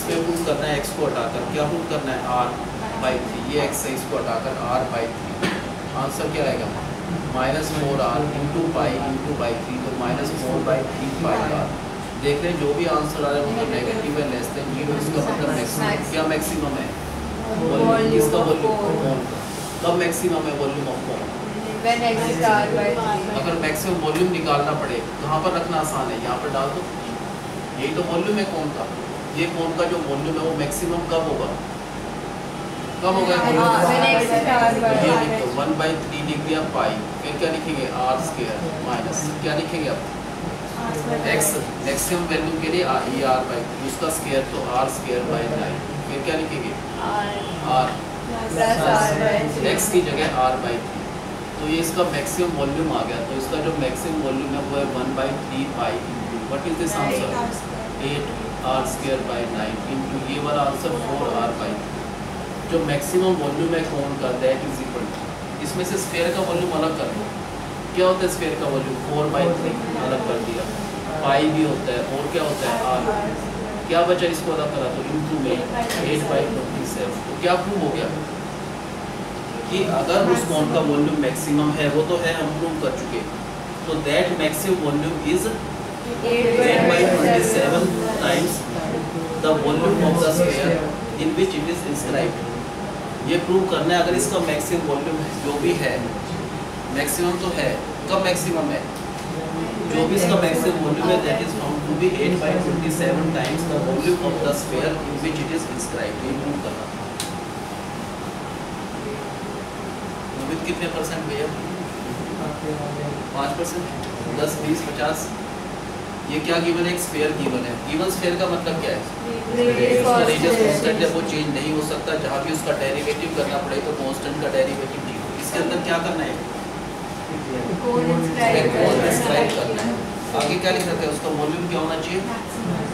इसमें पुट करना है x को हटाकर, क्या पुट करना है r/3, ये x है, इसको हटाकर r/3, आंसर क्या आएगा -4r into pi into by 3, तो -4/3 पाई r। देख रहे हैं जो भी आंसर आ रहा है वो तो नेगेटिव है, लेस देन 0, इसका मतलब मैक्सिमम, क्या मैक्सिमम है वॉल्यूम, इसका वॉल्यूम कब मैक्सिमम है वॉल्यूम ऑफ कौन, अगर मैक्सिमम वॉल्यूम निकालना पड़े कहाँ पर रखना आसान है, यहाँ पर डाल दो, यही तो वॉल्यूम है कौन का, ये कौन का जो वॉल्यूम है वो मैक्सिमम कब होगा, कब होगा, ये लिखो 1/3 लिख दिया पाई, फिर क्या लिखेंगे r² माइनस क्या लिखेंगे अब x, मैक्सिमम वैल्यू के लिए ये r/3, उसका स्क्वायर तो r²/9, फिर क्या लिखेंगे r x की जगह r/3, तो ये इसका मैक्सिमम वॉल्यूम आ गया, तो इसका जो मैक्सिमम वॉल्यूम है वो है 1/3 pi into what is this answer 8r²/9 into ये वाला आंसर 4r/3, जो मैक्सिमम वॉल्यूम है कौन का दैट इज इक्वल टू, इसमें से स्फीयर का वॉल्यूम अलग कर दो, क्या होता है स्फीयर का वॉल्यूम 4/3 अलग कर दिया, पाई भी होता है और क्या होता है r, क्या बचा इसको अलग करा तो इंटू में 8/27, तो क्या प्रूव हो गया कि अगर उस कोण का वॉल्यूम मैक्सिमम है, वो तो है हम प्रूव कर चुके, तो that maximum volume is 8/27 times the volume of the sphere in which it is inscribed. ये प्रूव करना है अगर इसका मैक्सिमम वॉल्यूम जो भी है, मैक्सिमम तो है, कब मैक्सिमम है, जो भी इसका मैक्सिमम वॉल्यूम है that is found to be 8/27 times the volume of the sphere in which it is inscribed. ये प्रूव करना विद कितने परसेंट भैया 5%, 10, 20, 50, ये क्या गिवन है, एक स्फीयर गिवन है, गिवन स्फीयर का मतलब क्या है, उसका रेडियस कांस्टेंट है, वो चेंज नहीं हो सकता, जहाँ भी उसका डेरिवेटिव करना पड़े तो कांस्टेंट का डेरिवेटिव नहीं हो, इसके अंदर क्या करना है कोण डिस्क्राइब करना है, आगे क्या लिख सकते हैं उसका वॉल्यूम क्या होना चाहिए,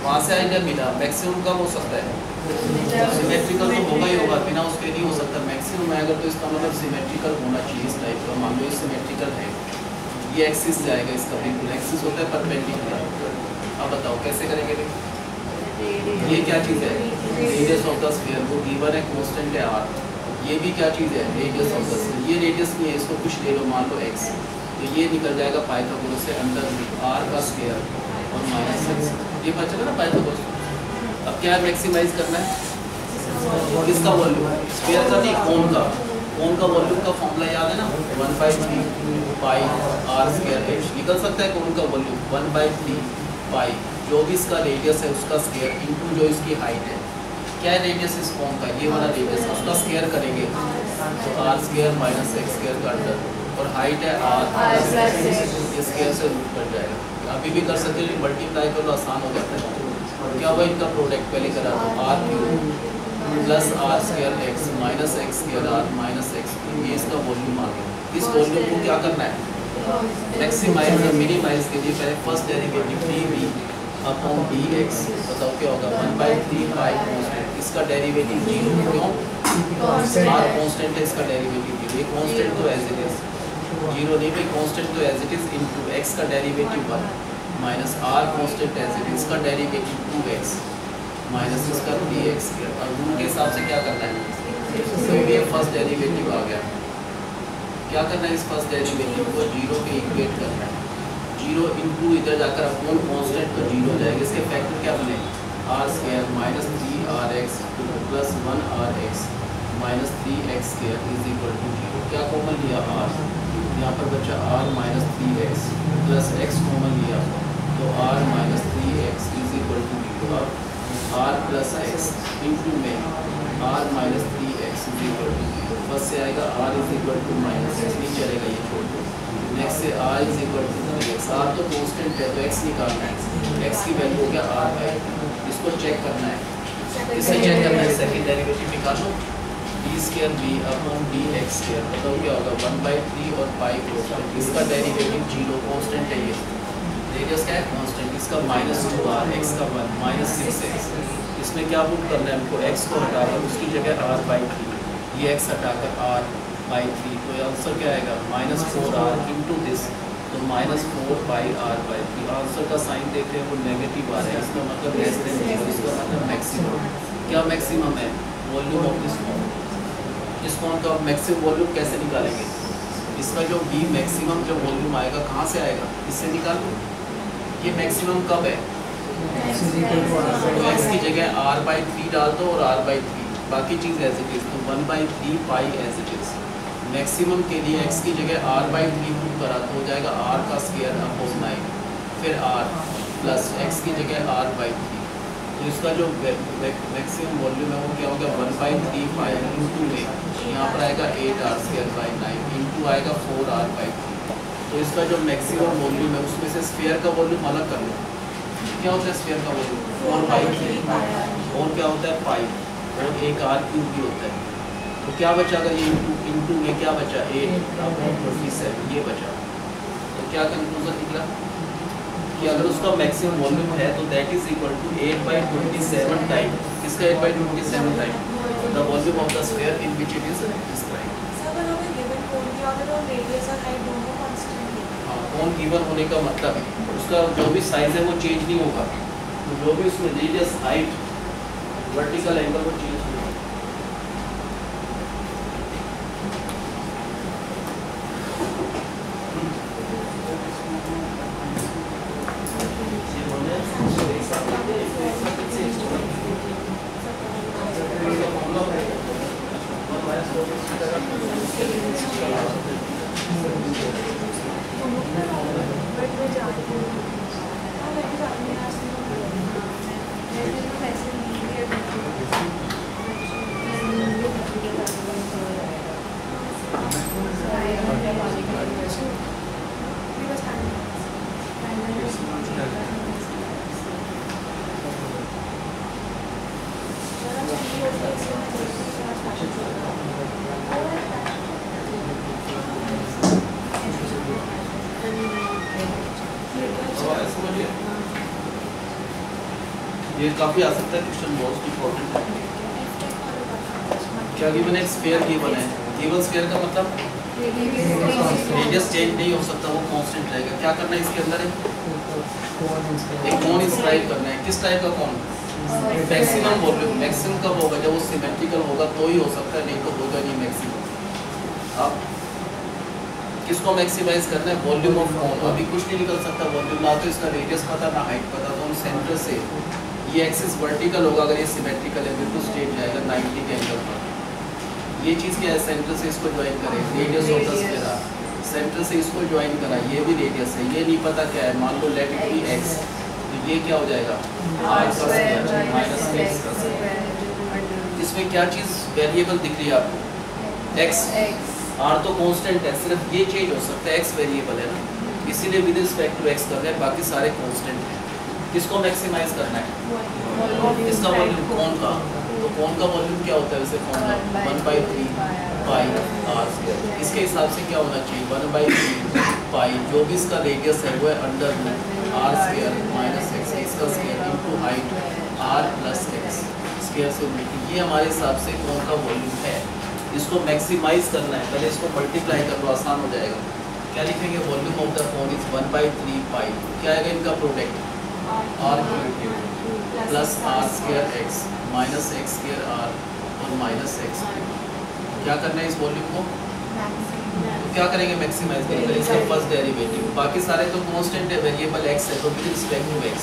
वहाँ से आइडिया मिला, मैक्सिमम कब हो सकता है सिमेट्रिकल तो होगा ही होगा, बिना उसके नहीं हो सकता, मैक्सिमम है अगर तो इसका मतलब सिमेट्रिकल होना चाहिए इस टाइप का, मान लो ये सिमेट्रिकल है, ये एक्सिस जाएगा इसका, बिल्कुल एक्सिस होता है परपेंडिकुलर, अब बताओ कैसे करेंगे, ये क्या चीज़ है रेडियस ऑफ द स्फीयर, वो गिवन है कांस्टेंट है r, ये भी क्या चीज़ है रेडियस ऑफ द स्फीयर, ये रेडियस नहीं है, इसको कुछ ले लो मान लो x, तो ये निकल जाएगा पाइथागोरस से अंडर r का स्क्वायर और माइनस x, ये पता चला ना पाइथागोरस। अब क्या मैक्सिमाइज करना है किसका वॉल्यूम, स्फीयर का नहीं कोण का, कोण का वॉल्यूम का फॉर्मूला याद है ना 1/3 पाई r²h, निकल सकता है कोण का वॉल्यूम 1/3 पाई, जो भी इसका रेडियस है उसका स्क्वायर इंटू जो इसकी हाइट है, क्या है रेडियस इस कोण का, ये वाला रेडियस उसका स्क्वायर करेंगे तो r² माइनस x² का अंडर, और हाइट है r, ये स्क्वायर से रूट कट जाएगा, अभी भी कर सकते हो, मल्टीप्लाई कर लो आसान हो जाता है, क्या हुआ इनका प्रोडक्ट पहले करा तो r³ plus r² x minus x² r minus x, ये इसका वॉल्यूम आ गया, इस वॉल्यूम को क्या करना है मैक्सिमाइज और मिनिमाइज के लिए पहले first derivative dv upon dx, बताओ क्या होगा 1/3 पाई कांस्टेंट, इसका डेरिवेटिव 0, क्यों r कांस्टेंट है, इसका डेरिवेटिव 0, ये कांस्टेंट तो एज इट इज 0 नहीं भाई, कांस्टेंट तो as it is into x का derivative 1 minus r constant as it is, इसका डेरिवेटिव 2x माइनस इसका 3x, और रूल के हिसाब से क्या करना है, तो ये फर्स्ट डेरिवेटिव आ गया, क्या करना है इस फर्स्ट डेरिवेटिव को 0 पे इक्वेट करना है, 0 इंटू इधर जाकर अपॉन कांस्टेंट तो 0 हो जाएगा, इसके फैक्टर क्या बने r² minus 3rx plus 1rx minus 3x² is equal to 0, क्या कॉमन लिया r, यहाँ पर बचा r minus 3x plus x common लिया तो r minus 3x is equal to 0, अब r प्लस x इंटू में r minus 3x is equal to 0, first से आएगा r is equal to minus x, नहीं चलेगा ये छोड़ दो, नेक्स्ट से r is equal to 3x, r तो कांस्टेंट है तो x निकालना है, x की वैल्यू हो गया r/, इसको चेक करना है, इससे चेक करना है सेकंड डेरिवेटिव निकालो d² b अपॉन dx², बताओ क्या होगा 1/3 और पाई कांस्टेंट, इसका डेरिवेटिव 0 कांस्टेंट है, ये रेडियस क्या है कांस्टेंट, इसका -2r x का 1 माइनस 6x, इसमें क्या पुट करना है हमको x को हटाकर उसकी जगह r/3, ये x हटाकर r/3, तो आंसर क्या आएगा -4r इंटू दिस, तो -4πr/3, आंसर का साइन देख रहे हैं वो नेगेटिव आ रहा है, इसका मतलब लेस देन 0, इसका मतलब मैक्सिमम क्या मैक्सिमम है? वॉल्यूम ऑफ दिस कोन। इस कोन का मैक्सिमम वॉल्यूम कैसे निकालेंगे? इसका जो V मैक्सिमम जो वॉल्यूम आएगा कहाँ से आएगा? इससे निकालो। ये मैक्सिमम कब है? तो x की जगह r/3 डाल दो और r/3, बाकी चीज़ एज इट इज़, तो 1/3 पाई एज इट इज़। मैक्सिमम के लिए x की जगह r/3 पुट करा तो हो जाएगा r का स्क्वायर अपॉन 9, फिर r प्लस x की जगह r/3। तो इसका जो मैक्सिमम वॉल्यूम है वो क्या होगा? 1/3 पाई इंटू में यहाँ पर आएगा 8r²/9 इंटू आएगा 4r/3। तो इसका जो मैक्सिमम वॉल्यूम है उसमें से स्फीयर का वॉल्यूम अलग कर लो। क्या होता है स्फीयर का वॉल्यूम? 4/3 और क्या होता है पाई और एक r³ भी होता है। तो क्या बचा? अगर ये इंटू में क्या बचा? 8/27 ये बचा। तो क्या कंक्लूजन निकला कि अगर उसका मैक्सिमम वॉल्यूम है तो that is equal to 8/27 time किसका 8/27 time the volume of the sphere in which it is described. कौन गिवन होने का मतलब उसका जो भी साइज है वो चेंज नहीं होगा, तो जो भी उसमें रेडियस, हाइट, वर्टिकल एंगल वो चेंज नहीं होगा। ये काफी आ सकता है क्वेश्चन, मोस्ट इंपॉर्टेंट है। क्या गिवन है? स्फीयर गिवन है। गिवन स्फीयर का मतलब रेडियस चेंज नहीं हो सकता, वो कांस्टेंट रहेगा। क्या करना है इसके अंदर? एक कोन इंस्क्राइब करना है। किस टाइप का कोन? Maximum volume. मैक्सिमम कब होगा? जब वो सिमेट्रिकल होगा तो ही हो सकता है, नहीं तो होगा नहीं मैक्सिमम। अब किसको मैक्सिमाइज करना है? Volume of cone. अभी कुछ नहीं निकल सकता वॉल्यूम, ना तो इसका रेडियस पता ना हाइट पता, तो हम सेंटर से ये एक्सिस वर्टिकल होगा, अगर ये सिमेट्रिकल है बिल्कुल स्ट्रेट जाएगा 90 के एंगल पर। ये चीज़ क्या है? सेंटर से इसको ज्वाइन करें, radius of the sphere. Centre से इसको ज्वाइन करा, ये भी रेडियस है, ये नहीं पता क्या है, मान लो लेट इट बी x, तो ये क्या हो जाएगा? r का स्क्वायर माइनस x का स्क्वायर। इसमें क्या चीज़ वेरिएबल दिख रही है आपको? x। r तो कांस्टेंट है, सिर्फ ये चेंज हो सकता है, x वेरिएबल है ना, इसीलिए विद रिस्पेक्ट टू x कर रहे हैं, बाकी सारे कांस्टेंट हैं। किसको मैक्सिमाइज करना है? इसका वॉल्यूम कोन का। तो कोन का वॉल्यूम क्या होता है वैसे? फॉर्मूला 1/3 पाई r²। इसके हिसाब से क्या होना चाहिए? 1/3 पाई, जो भी इसका रेडियस है वो है √r² माइनस x, इसका square into height r plus x square से मिलती। ये हमारे हिसाब से कोन का वॉल्यूम है। इसको मैक्सिमाइज करना है, पहले इसको मल्टीप्लाई कर लो, आसान हो जाएगा। क्या लिखेंगे? Volume of the cone is 1/3 पाई, क्या आएगा इनका product? r³ plus r² x minus x² r और माइनस x। क्या करना है इस वॉल्यूम को? तो क्या करेंगे? मैक्सिमाइज करेंगे इसका फर्स्ट डेरिवेटिव। बाकी सारे तो कांस्टेंट है, वेरिएबल x है, तो विद रिस्पेक्ट टू x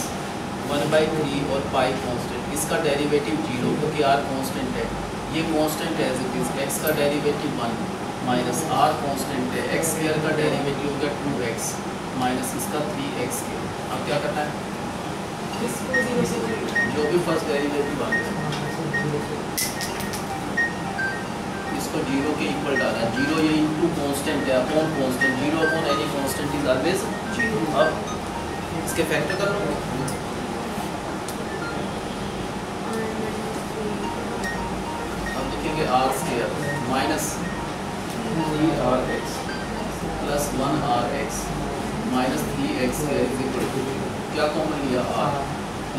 1/3 और पाई कांस्टेंट, इसका डेरिवेटिव 0 क्योंकि r कांस्टेंट है, ये कांस्टेंट है एज इट इज। x का डेरिवेटिव 1 माइनस r कांस्टेंट है, x² का डेरिवेटिव हो गया 2x माइनस इसका 3x²। अब क्या करना है? जो भी फर्स्ट डेरिवेटिव आ गया इसको 0 के इक्वल डाला। 0 ये इनटू कांस्टेंट है upon constant, 0 upon any constant is always 0। अब इसके फैक्टर कर लो। अब लिखेंगे r² minus 3rx plus 1rx minus 3x² is equal to, क्या कॉमन लिया? r,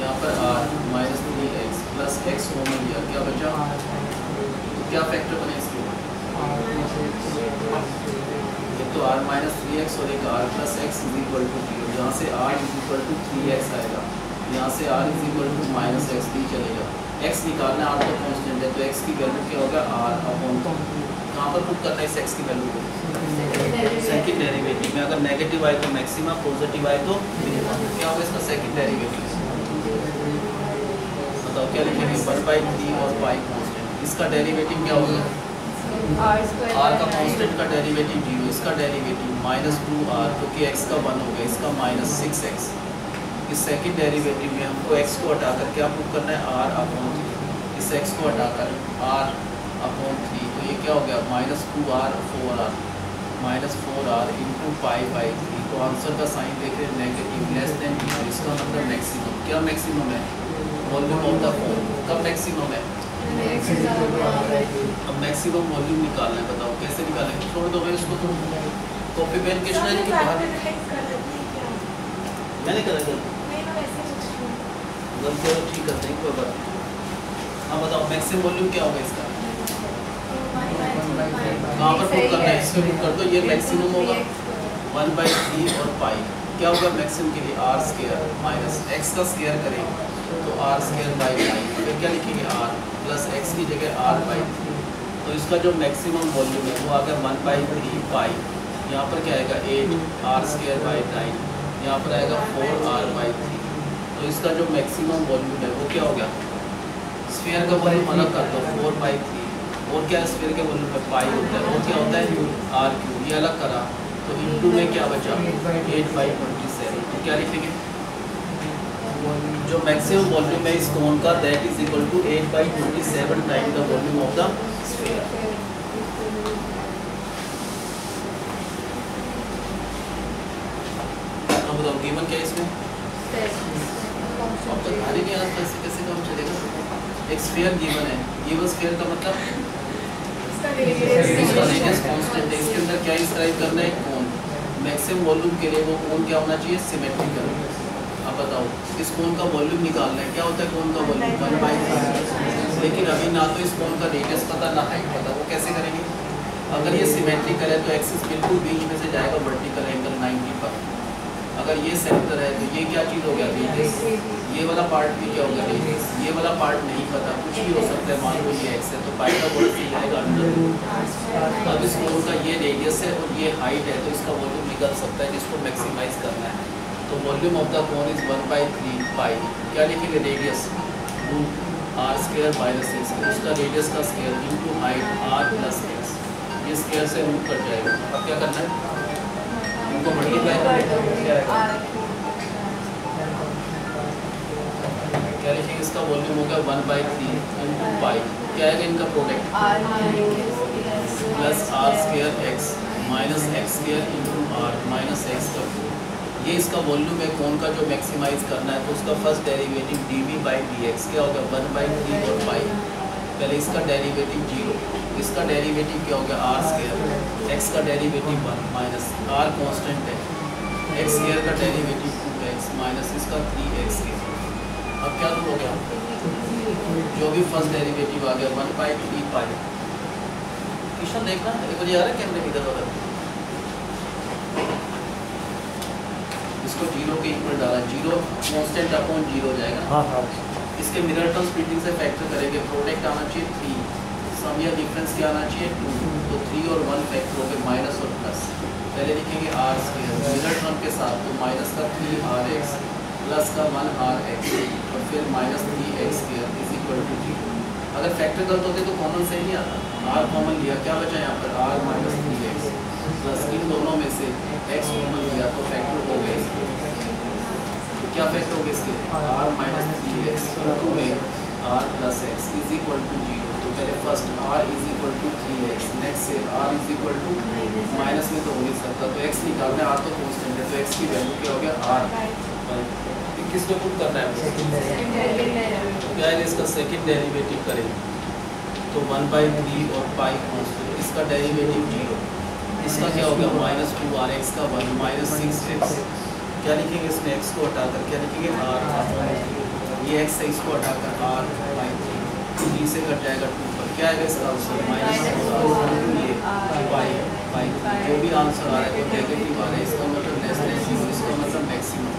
यहाँ पर r minus 3x plus x common लिया, क्या बचा? तो क्या फैक्टर बने इसके? एक तो r माइनस 3x और एक r plus x is equal to 0। यहाँ से r is equal to 3x आएगा, यहाँ से r is equal to minus x भी चलेगा, एक्स निकालना है, आर तो कांस्टेंट है, तो एक्स की वैल्यू क्या होगा आर अपॉन कहाँ पर पुट करना है इस एक्स की वैल्यू को सेकंड डेरिवेटिव में। अगर नेगेटिव आए तो मैक्सिमा, पॉजिटिव आए तो मिनिमम। क्या होगा इसका सेकंड डेरिवेटिव? बताओ क्या लिखेंगे? 1/3 और पाई कांस्टेंट। इसका डेरिवेटिव क्या होगा? आर का कांस्टेंट का डेरिवेटिव 0, इसका डेरिवेटिव -2r क्योंकि x का 1 हो गया, इसका -6x। इस सेकंड डेरिवेटिव में हमको x को हटाकर क्या पुट करना है r अपॉन 3। इस x को हटाकर r अपॉन 3, तो ये क्या हो गया -2r 4r -4r इंटू पाई/3। तो आंसर का साइन देख रहे हैं नेगेटिव, लेस देन 0। इसका मतलब मैक्सिमम। क्या मैक्सिमम है? Volume of the phone. कब मैक्सिमम है? अब मैक्सिमम वॉल्यूम निकालना है, बताओ कैसे निकालेंगे? छोड़ दो भाई उसको, तुम कॉपी पेन के स्टाइल की बाहर मैंने करा गलती है, ठीक करते हैं कोई बात नहीं। हाँ बताओ मैक्सिमम वॉल्यूम क्या होगा इसका? कहाँ पर पुट करना है? इस पे पुट कर दो, ये मैक्सिमम होगा 1/3 और पाई। क्या होगा मैक्सिमम के लिए? आर स्क्वायर माइनस एक्स का स्क्वायर करेंगे तो आर स्क्वायर बाई पाई। फिर क्या लिखेंगे? आर प्लस एक्स की जगह r/3। तो इसका जो मैक्सिमम वॉल्यूम है वो आ गया 1/3 पाई। यहाँ पर क्या आएगा 8r²/9, यहाँ पर आएगा 4r/3। तो इसका जो मैक्सिमम वॉल्यूम है वो क्या हो गया? स्फीयर का वॉल्यूम अलग कर दो 4/3, और क्या स्फीयर के वॉल्यूम में पाई होता है, और क्या होता है r3, ये अलग करा तो इंटू में क्या बचा 8/27। तो क्या लिखेंगे? जो मैक्सिमम वॉल्यूम है इस कोन का that is equal to 8/27 time the volume of the sphere. अब बताओ गिवन क्या है इसमें? अब तो ध्यान ही नहीं आता कैसे कैसे काम चलेगा। एक स्फीयर गिवन है, गिवन स्फीयर का मतलब इसका रेडियस कांस्टेंट है, इसके अंदर क्या इंस्क्राइब करना है? कोन। मैक्सिमम वॉल्यूम के लिए वो कोन क्या होना चाहिए? सिमेट्रिकल। अब बताओ इस कोन का वॉल्यूम निकालना है, क्या होता है कोन का वॉल्यूम? 1/3। लेकिन अभी ना तो इस कोन का रेडियस पता ना हाइट पता, वो कैसे करेंगे? अगर ये सिमेट्रिकल है तो एक्सिस बिल्कुल बीच में से जाएगा वर्टिकल एंगल 90 पर। अगर ये सेंटर है तो ये क्या चीज़ हो गया? रेडियस। ये वाला पार्ट भी क्या होगा? रेडियस। ये वाला पार्ट नहीं पता, कुछ भी हो सकता है, मान लो ये एक्स है तो पाई का वॉल्यूम से जाएगा अंडर। अब इस कोन का ये रेडियस है और ये हाइट है तो इसका वॉल्यूम निकल सकता है, जिसको मैक्सिमाइज करना है। तो volume of the cone is 1/3 पाई। क्या लिखेंगे? रेडियस r²-6, उसका रेडियस का square into height r + x। ये स्क्वायर से रूट कट जाएगा। अब क्या करना है? इनको मल्टीप्लाई क्या लिखेंगे? इसका वॉल्यूम होगा 1/3 इंटू पाई। क्या आएगा इनका product? Plus r²x minus x² into r minus x का। ये इसका वॉल्यूम है कोन का जो मैक्सिमाइज करना है, तो उसका फर्स्ट डेरिवेटिव dv/dx क्या होगा? 1/3 और पाई। पहले इसका डेरिवेटिव 0, इसका डेरिवेटिव क्या होगा? r², x का डेरिवेटिव 1 माइनस r कांस्टेंट है, x² का डेरिवेटिव 2x माइनस इसका 3x। अब क्या रूल हो गया? जो भी फर्स्ट डेरिवेटिव आ गया 1/3 पाई। क्वेश्चन देखना एक बार, यार कैमरे इधर उधर। इसको 0 के इक्वल डाला, 0 कांस्टेंट अपॉन 0 हो जाएगा। हाँ हाँ। इसके मिरर टर्म स्प्लिटिंग से फैक्टर करेंगे, प्रोडक्ट आना चाहिए 3, सम या डिफरेंस क्या आना चाहिए 2। तो 3 और 1 फैक्टर हो गए माइनस और प्लस। पहले लिखेंगे r² मिरर टर्म के साथ, तो माइनस का 3rx प्लस का 1rx और फिर minus 3x² is equal to 0। अगर फैक्टर गलत होते तो कॉमन से नहीं आता, r कॉमन लिया, क्या बचा यहाँ पर? r माइनस 3x प्लस इन दोनों में से x कॉमन लिया तो फैक्टर हो गए। क्या फैक्टर हो गए इसके? r माइनस 3x में r plus x is equal to 0। तो पहले first r is equal to 3x, next से r is equal to minus में तो हो नहीं सकता, तो x निकालना है, r तो कांस्टेंट है, तो x की वैल्यू क्या हो गया? r। किस पे पुट करना है? क्या है इसका सेकंड डेरिवेटिव करेंगे तो 1/3 और पाई कांस्टेंट, इसका डेरिवेटिव 0, इसका क्या हो गया? -2rx का 1 माइनस 6x। क्या लिखेंगे इसमें? x को हटाकर क्या लिखेंगे? r। ये x है, इसको हटाकर r/3, 3 से कट जाएगा 2 पर। क्या आएगा इसका आंसर? ये पाई। जो भी आंसर आ रहा है वो नेगेटिव आ रहा है, इसका मतलब लेस देन 0, इसका मतलब मैक्सिमम।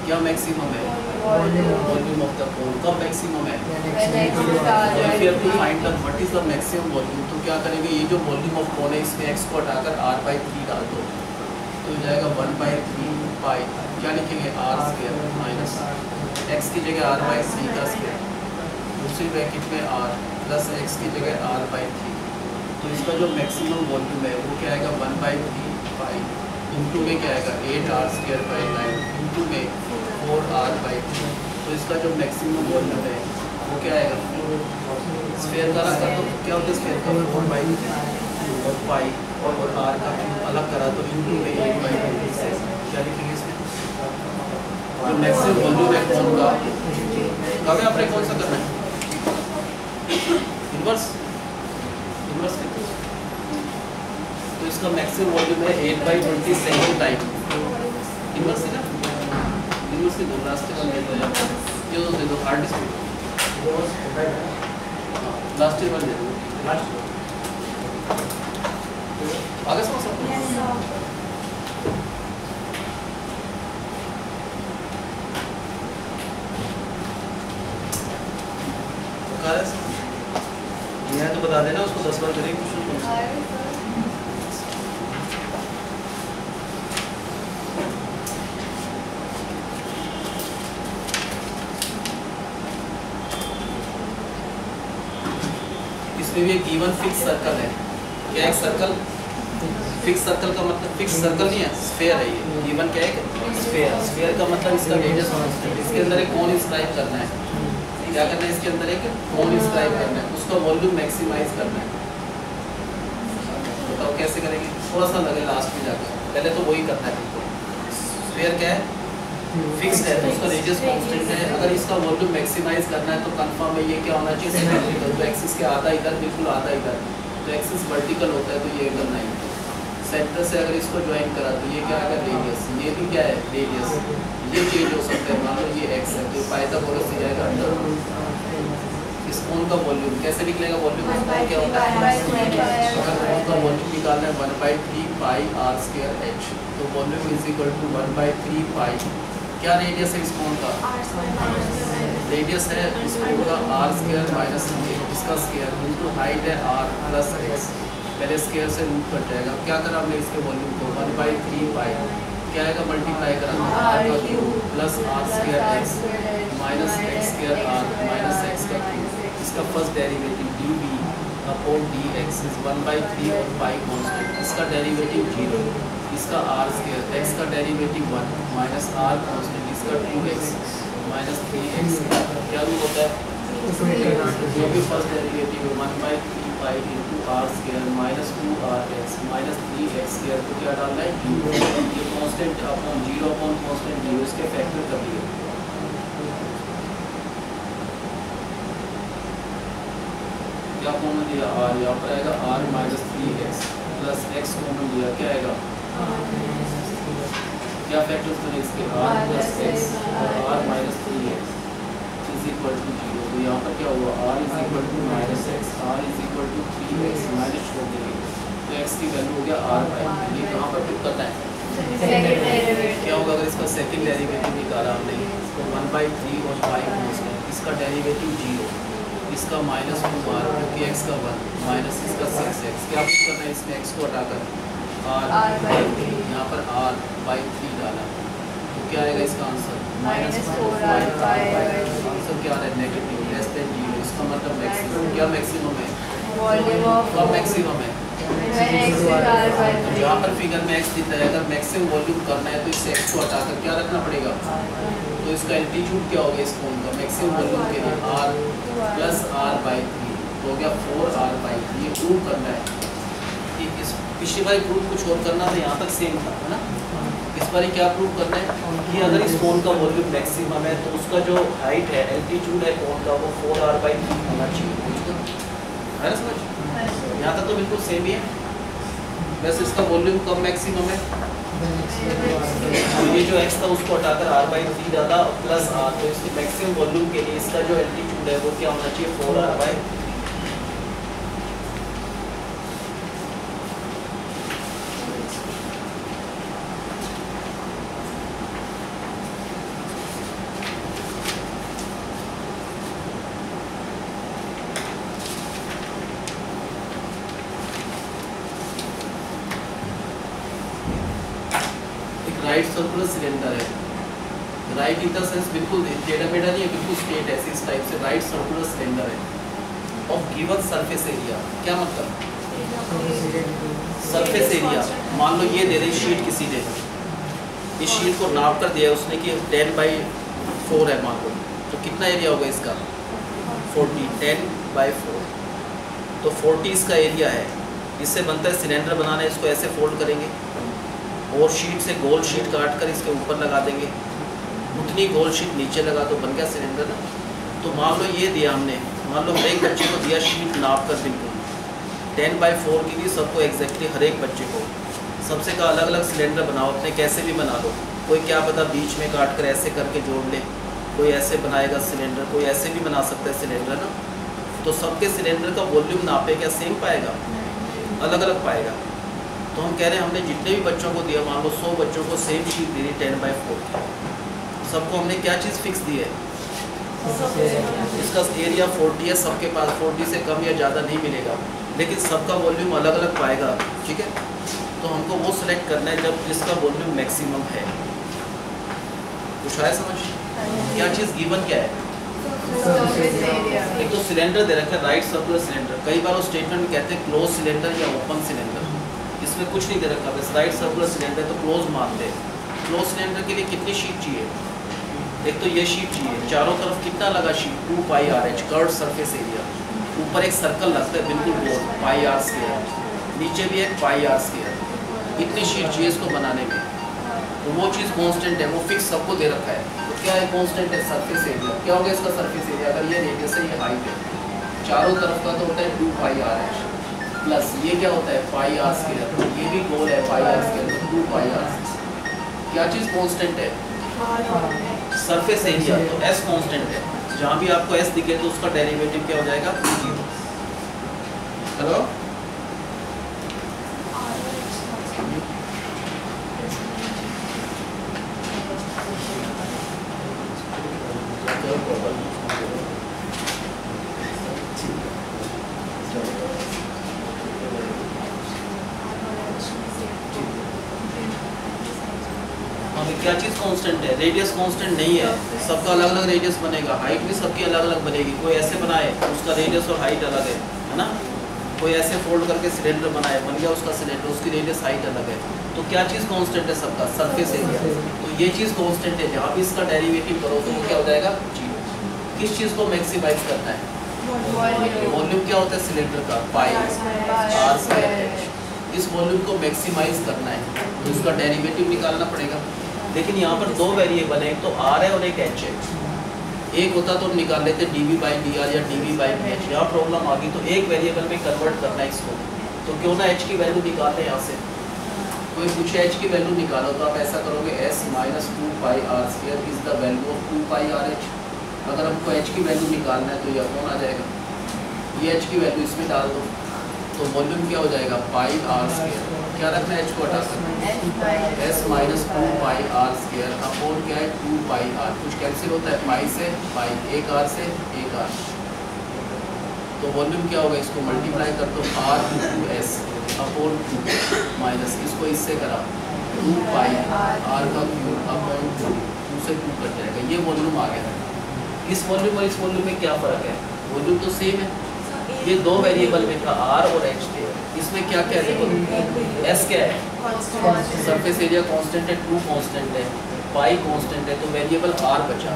क्या मैक्सिमम है? Volume of the cone. कब मैक्सिमम है? If you have to find the what is the maximum volume, तो क्या करेंगे, ये जो वॉल्यूम ऑफ कोन है इसमें x को हटाकर r/3 डाल दो, तो हो जाएगा 1/3 पाई, क्या लिखेंगे, r² माइनस x की जगह r/3 का स्क्वायर, दूसरी ब्रैकेट में r प्लस x की जगह r/3। तो इसका जो मैक्सिमम वॉल्यूम है वो क्या आएगा, 1/3 पाई इंटू में क्या आएगा 8r²/9 इंटू में 4r/2। तो इसका जो मैक्सिमम वॉल्यूम है वो क्या आएगा, स्फीयर का रखा तो क्या होता है, स्फीयर का 4/3 और पाई और r का अलग करा तो इंटू में 8/2 से क्या लिखेंगे इसमें, जो मैक्सिमम वॉल्यूम है कौन का, कब आपने कौन सा करना है, इनवर्स तो इसका मैक्सिमम वॉल्यूम है 8/20 सेकेंड टाइम इनवर्स है ना, इनवर्स के दो लास्ट वन दे दो, ये दो दे दो, हार्ड डिस्क लास्ट वन दे दो, आगे समझ सकते हो। यह तो बता देना, उसको 10 बार करेंगे क्वेश्चन। इसमें भी एक गिवन फिक्स सर्कल है, क्या एक सर्कल, फिक्स सर्कल का मतलब फिक्स सर्कल नहीं है, स्फीयर है ये, गिवन क्या है, स्फीयर। स्फीयर का मतलब इसका रेडियस कांस्टेंट, इसके अंदर एक कोन इंस्क्राइब करना है, क्या करना है, इसके अंदर एक कोन इंस्क्राइब करना है, उसका वॉल्यूम मैक्सिमाइज करना है। बताओ कैसे करेंगे, थोड़ा सा लगे लास्ट में जाकर, पहले तो वही करना है। स्फीयर क्या है, फिक्स्ड है, तो उसका रेडियस कांस्टेंट है। अगर इसका वॉल्यूम मैक्सिमाइज करना है तो कंफर्म है ये क्या होना चाहिए, सिमेट्रिकल, तो एक्सिस के आधा इधर बिल्कुल आधा इधर, तो एक्सिस वर्टिकल होता है तो ये करना है। सेंटर से अगर इसको ज्वाइन करा तो ये क्या आएगा, रेडियस, ये भी क्या है, रेडियस, ये चेंज हो सकता है, मान लो ये x है तो पाइथागोरस से जाएगा अंडर इस कोन का वॉल्यूम कैसे निकलेगा, वॉल्यूम क्या होता है, अगर कोन का वॉल्यूम निकालना है 1/3 पाई r² h, तो वॉल्यूम इज इक्वल टू 1/3 पाई, क्या रेडियस है इस कोन का, रेडियस है इस कोन का r² माइनस इसका स्क्वायर इंटू हाइट है r प्लस x, पहले स्क्वायर से रूट कट जाएगा, क्या करा हमने इसके वॉल्यूम को 1/3 पाई, क्या आएगा, मल्टीप्लाई करा r का cube plus r² x minus x² r minus x का क्यूब, इसका first derivative dv upon dx is 1/3 और पाई कांस्टेंट, इसका डेरिवेटिव 0, इसका r² x का डेरिवेटिव 1 माइनस r कांस्टेंट, इसका 2x माइनस 3x, क्या रूट होता है, जो भी फर्स्ट डेरिवेटिव है 1/3 pi into r² minus 2rx minus 3x², तो क्या डालना है 0, ये कांस्टेंट अपॉन 0 अपॉन कांस्टेंट 0, इसके फैक्टर कर दिए, क्या कॉमन लिया r, यहाँ पर आएगा r minus 3x plus x common लिया, क्या आएगा, क्या फैक्टर्स बने इसके, r प्लस x और r minus 3x is equal to 0, तो यहाँ पर क्या हुआ, r is equal to minus x, r is equal to 3x minus छोड़ देंगे, तो x की वैल्यू हो गया r/, ये कहाँ पर पुट करना है, क्या होगा अगर इसका सेकंड डेरिवेटिव निकाला हमने, तो 1/3 और पाई कांस्टेंट, इसका डेरिवेटिव 0, इसका माइनस 2r क्योंकि x का 1 माइनस इसका 6x, क्या पुट करना है इसमें, x को हटाकर r/3, यहाँ पर r/3 डाला, तो क्या आएगा इसका आंसर, -4r/, आंसर क्या आ रहा है, नेगेटिव, लेस देन 0, इसका मतलब मैक्सिमम, क्या मैक्सिमम है, कब मैक्सिमम है, जहाँ पर फिगर में x दिखता है, अगर मैक्सिमम वॉल्यूम करना है तो इस x को हटाकर क्या रखना पड़ेगा, तो इसका एल्टीट्यूड क्या होगा इस कोन का, मैक्सिमम वॉल्यूम के लिए r प्लस r/3 हो गया 4r/3, ये प्रूव करना है कि इस पिछली बार प्रूव कुछ और करना था, यहाँ तक सेम था, है ना, इस बार क्या प्रूव करना है कि अगर इस कोन का वॉल्यूम मैक्सिमम है तो उसका जो हाइट है, एल्टीट्यूड है कोन का, वो 4r/3 होना चाहिए, है ना समझ, यहाँ तक तो बिल्कुल सेम ही है, वैसे इसका वॉल्यूम कब मैक्सिमम है, तो ये जो x था उसको हटाकर r/3 डाला प्लस r, तो इसके मैक्सिमम वॉल्यूम के लिए इसका जो एल्टीट्यूड है वो क्या होना चाहिए, 4r/, राइट सर्कुलर सिलेंडर है, राइट इन द सेंस बिल्कुल टेढ़ा मेढ़ा नहीं है, बिल्कुल स्ट्रेट है, इस टाइप से राइट सर्कुलर सिलेंडर है ऑफ गिवन सरफेस एरिया। क्या मतलब? सरफेस एरिया मान लो ये दे रही शीट किसी ने, इस शीट को नाप कर दिया उसने कि 10/4 है मान लो, तो कितना एरिया होगा इसका? 40, 10/4, तो 40 इसका एरिया है। इससे बनता है सिलेंडर बनाना है, इसको ऐसे फोल्ड करेंगे और शीट से गोल शीट काट कर इसके ऊपर लगा देंगे, उतनी गोल शीट नीचे लगा तो बन गया सिलेंडर ना। तो मान लो ये दिया हमने, मान लो हर एक बच्चे को दिया शीट नाप कर बिल्कुल 10/4 की दी सबको एग्जैक्टली, हर एक बच्चे को सबसे का अलग अलग सिलेंडर बनाओ अपने, कैसे भी बना लो, कोई क्या पता बीच में काट कर ऐसे करके जोड़ ले, कोई ऐसे बनाएगा सिलेंडर, कोई ऐसे भी बना सकता है सिलेंडर ना। तो सबके सिलेंडर का वॉल्यूम नापे क्या सेम पाएगा? अलग अलग पाएगा। तो हम कह रहे हैं हमने जितने भी बच्चों को दिया, मान लो 100 बच्चों को सेम शीट दी 10/4 की, सबको हमने क्या चीज़ फिक्स दी है? इसका एरिया 40 है, सबके पास 40 से कम या ज़्यादा नहीं मिलेगा, लेकिन सबका वॉल्यूम अलग अलग पाएगा। ठीक है, तो हमको वो सिलेक्ट करना है जब जिसका वॉल्यूम मैक्सिमम है। कुछ आया समझ? क्या चीज़ गिवन क्या है? एक तो सिलेंडर दे रखा है राइट सर्कुलर सिलेंडर, कई बार वो स्टेटमेंट में कहते हैं क्लोज सिलेंडर या ओपन सिलेंडर, इसमें कुछ नहीं दे रखा, बस राइट सर्कुलर सिलेंडर तो क्लोज मानते हैं। क्लोज सिलेंडर के लिए कितनी शीट चाहिए? एक तो ये शीट चाहिए, चारों तरफ कितना लगा sheet? 2πRh curve surface area, ऊपर एक सर्कल लगता है बिल्कुल गोल πr², नीचे भी एक πr², इतनी शीट चाहिए इसको बनाने में। तो वो चीज़ कांस्टेंट है, वो फिक्स सबको दे रखा है। तो क्या है कांस्टेंट है? Surface area. क्या होगा इसका सरफेस एरिया? अगर ये रेडियस है, ये हाइट है, चारों तरफ का तो होता है 2πRh प्लस ये क्या होता है πr², ये भी गोल है πr², 2πr। क्या चीज़ कांस्टेंट है? Surface area. तो s कांस्टेंट है, जहाँ भी आपको s दिखे तो उसका डेरिवेटिव क्या हो जाएगा? 0। हेलो, क्या चीज़ कांस्टेंट है? रेडियस कांस्टेंट नहीं है, सबका अलग अलग रेडियस बनेगा, हाइट भी सबकी अलग अलग बनेगी। कोई ऐसे बनाए उसका रेडियस और हाइट अलग है ना, कोई ऐसे फोल्ड करके सिलेंडर बनाए, बन गया उसका सिलेंडर, उसकी रेडियस हाइट अलग है। तो क्या चीज़ कांस्टेंट है? सबका सरफेस एरिया। तो ये चीज़ कांस्टेंट है, जहाँ भी इसका डेरिवेटिव करो तो वो क्या हो जाएगा? 0। किस चीज़ को मैक्सिमाइज करना है? वॉल्यूम क्या होता है सिलेंडर का? πr²। इस वॉल्यूम को मैक्सिमाइज करना है तो इसका डेरिवेटिव निकालना पड़ेगा। लेकिन यहाँ पर दो वेरिएबल है, एक तो r है और एक h है। एक होता तो निकाल लेते dv/dr या dv/h। यहाँ प्रॉब्लम आ गई तो एक वेरिएबल में कन्वर्ट करना है इसको, तो क्यों ना h की वैल्यू निकाल लें। यहाँ से कोई पूछे h की वैल्यू निकालो तो आप ऐसा करोगे s - 2πr² is the value of 2πRh। अगर हमको h की वैल्यू निकालना है तो यह कौन आ जाएगा? ये h की वैल्यू इसमें डाल दो तो वॉल्यूम क्या हो जाएगा? πr²। क्या रखना है? h को हटा सकते हैं, s - 2πr² अपॉन क्या है? 2πr। कुछ कैंसिल होता है, पाई से पाई, एक r से एक r, तो वॉल्यूम क्या होगा? इसको मल्टीप्लाई कर दो r × s अपॉन 2 माइनस इसको इससे करा 2π r का क्यूब अपॉन 2 से 2 कट जाएगा। ये वॉल्यूम आ गया। इस वॉल्यूम और इस वॉल्यूम में क्या फ़र्क है? वॉल्यूम तो सेम है, ये दो वेरिएबल में था r और h थे। इसमें क्या क्या है? देखो s क्या है? सरफेस एरिया कांस्टेंट है, 2 कांस्टेंट है, पाई कांस्टेंट है, तो वेरिएबल r बचा।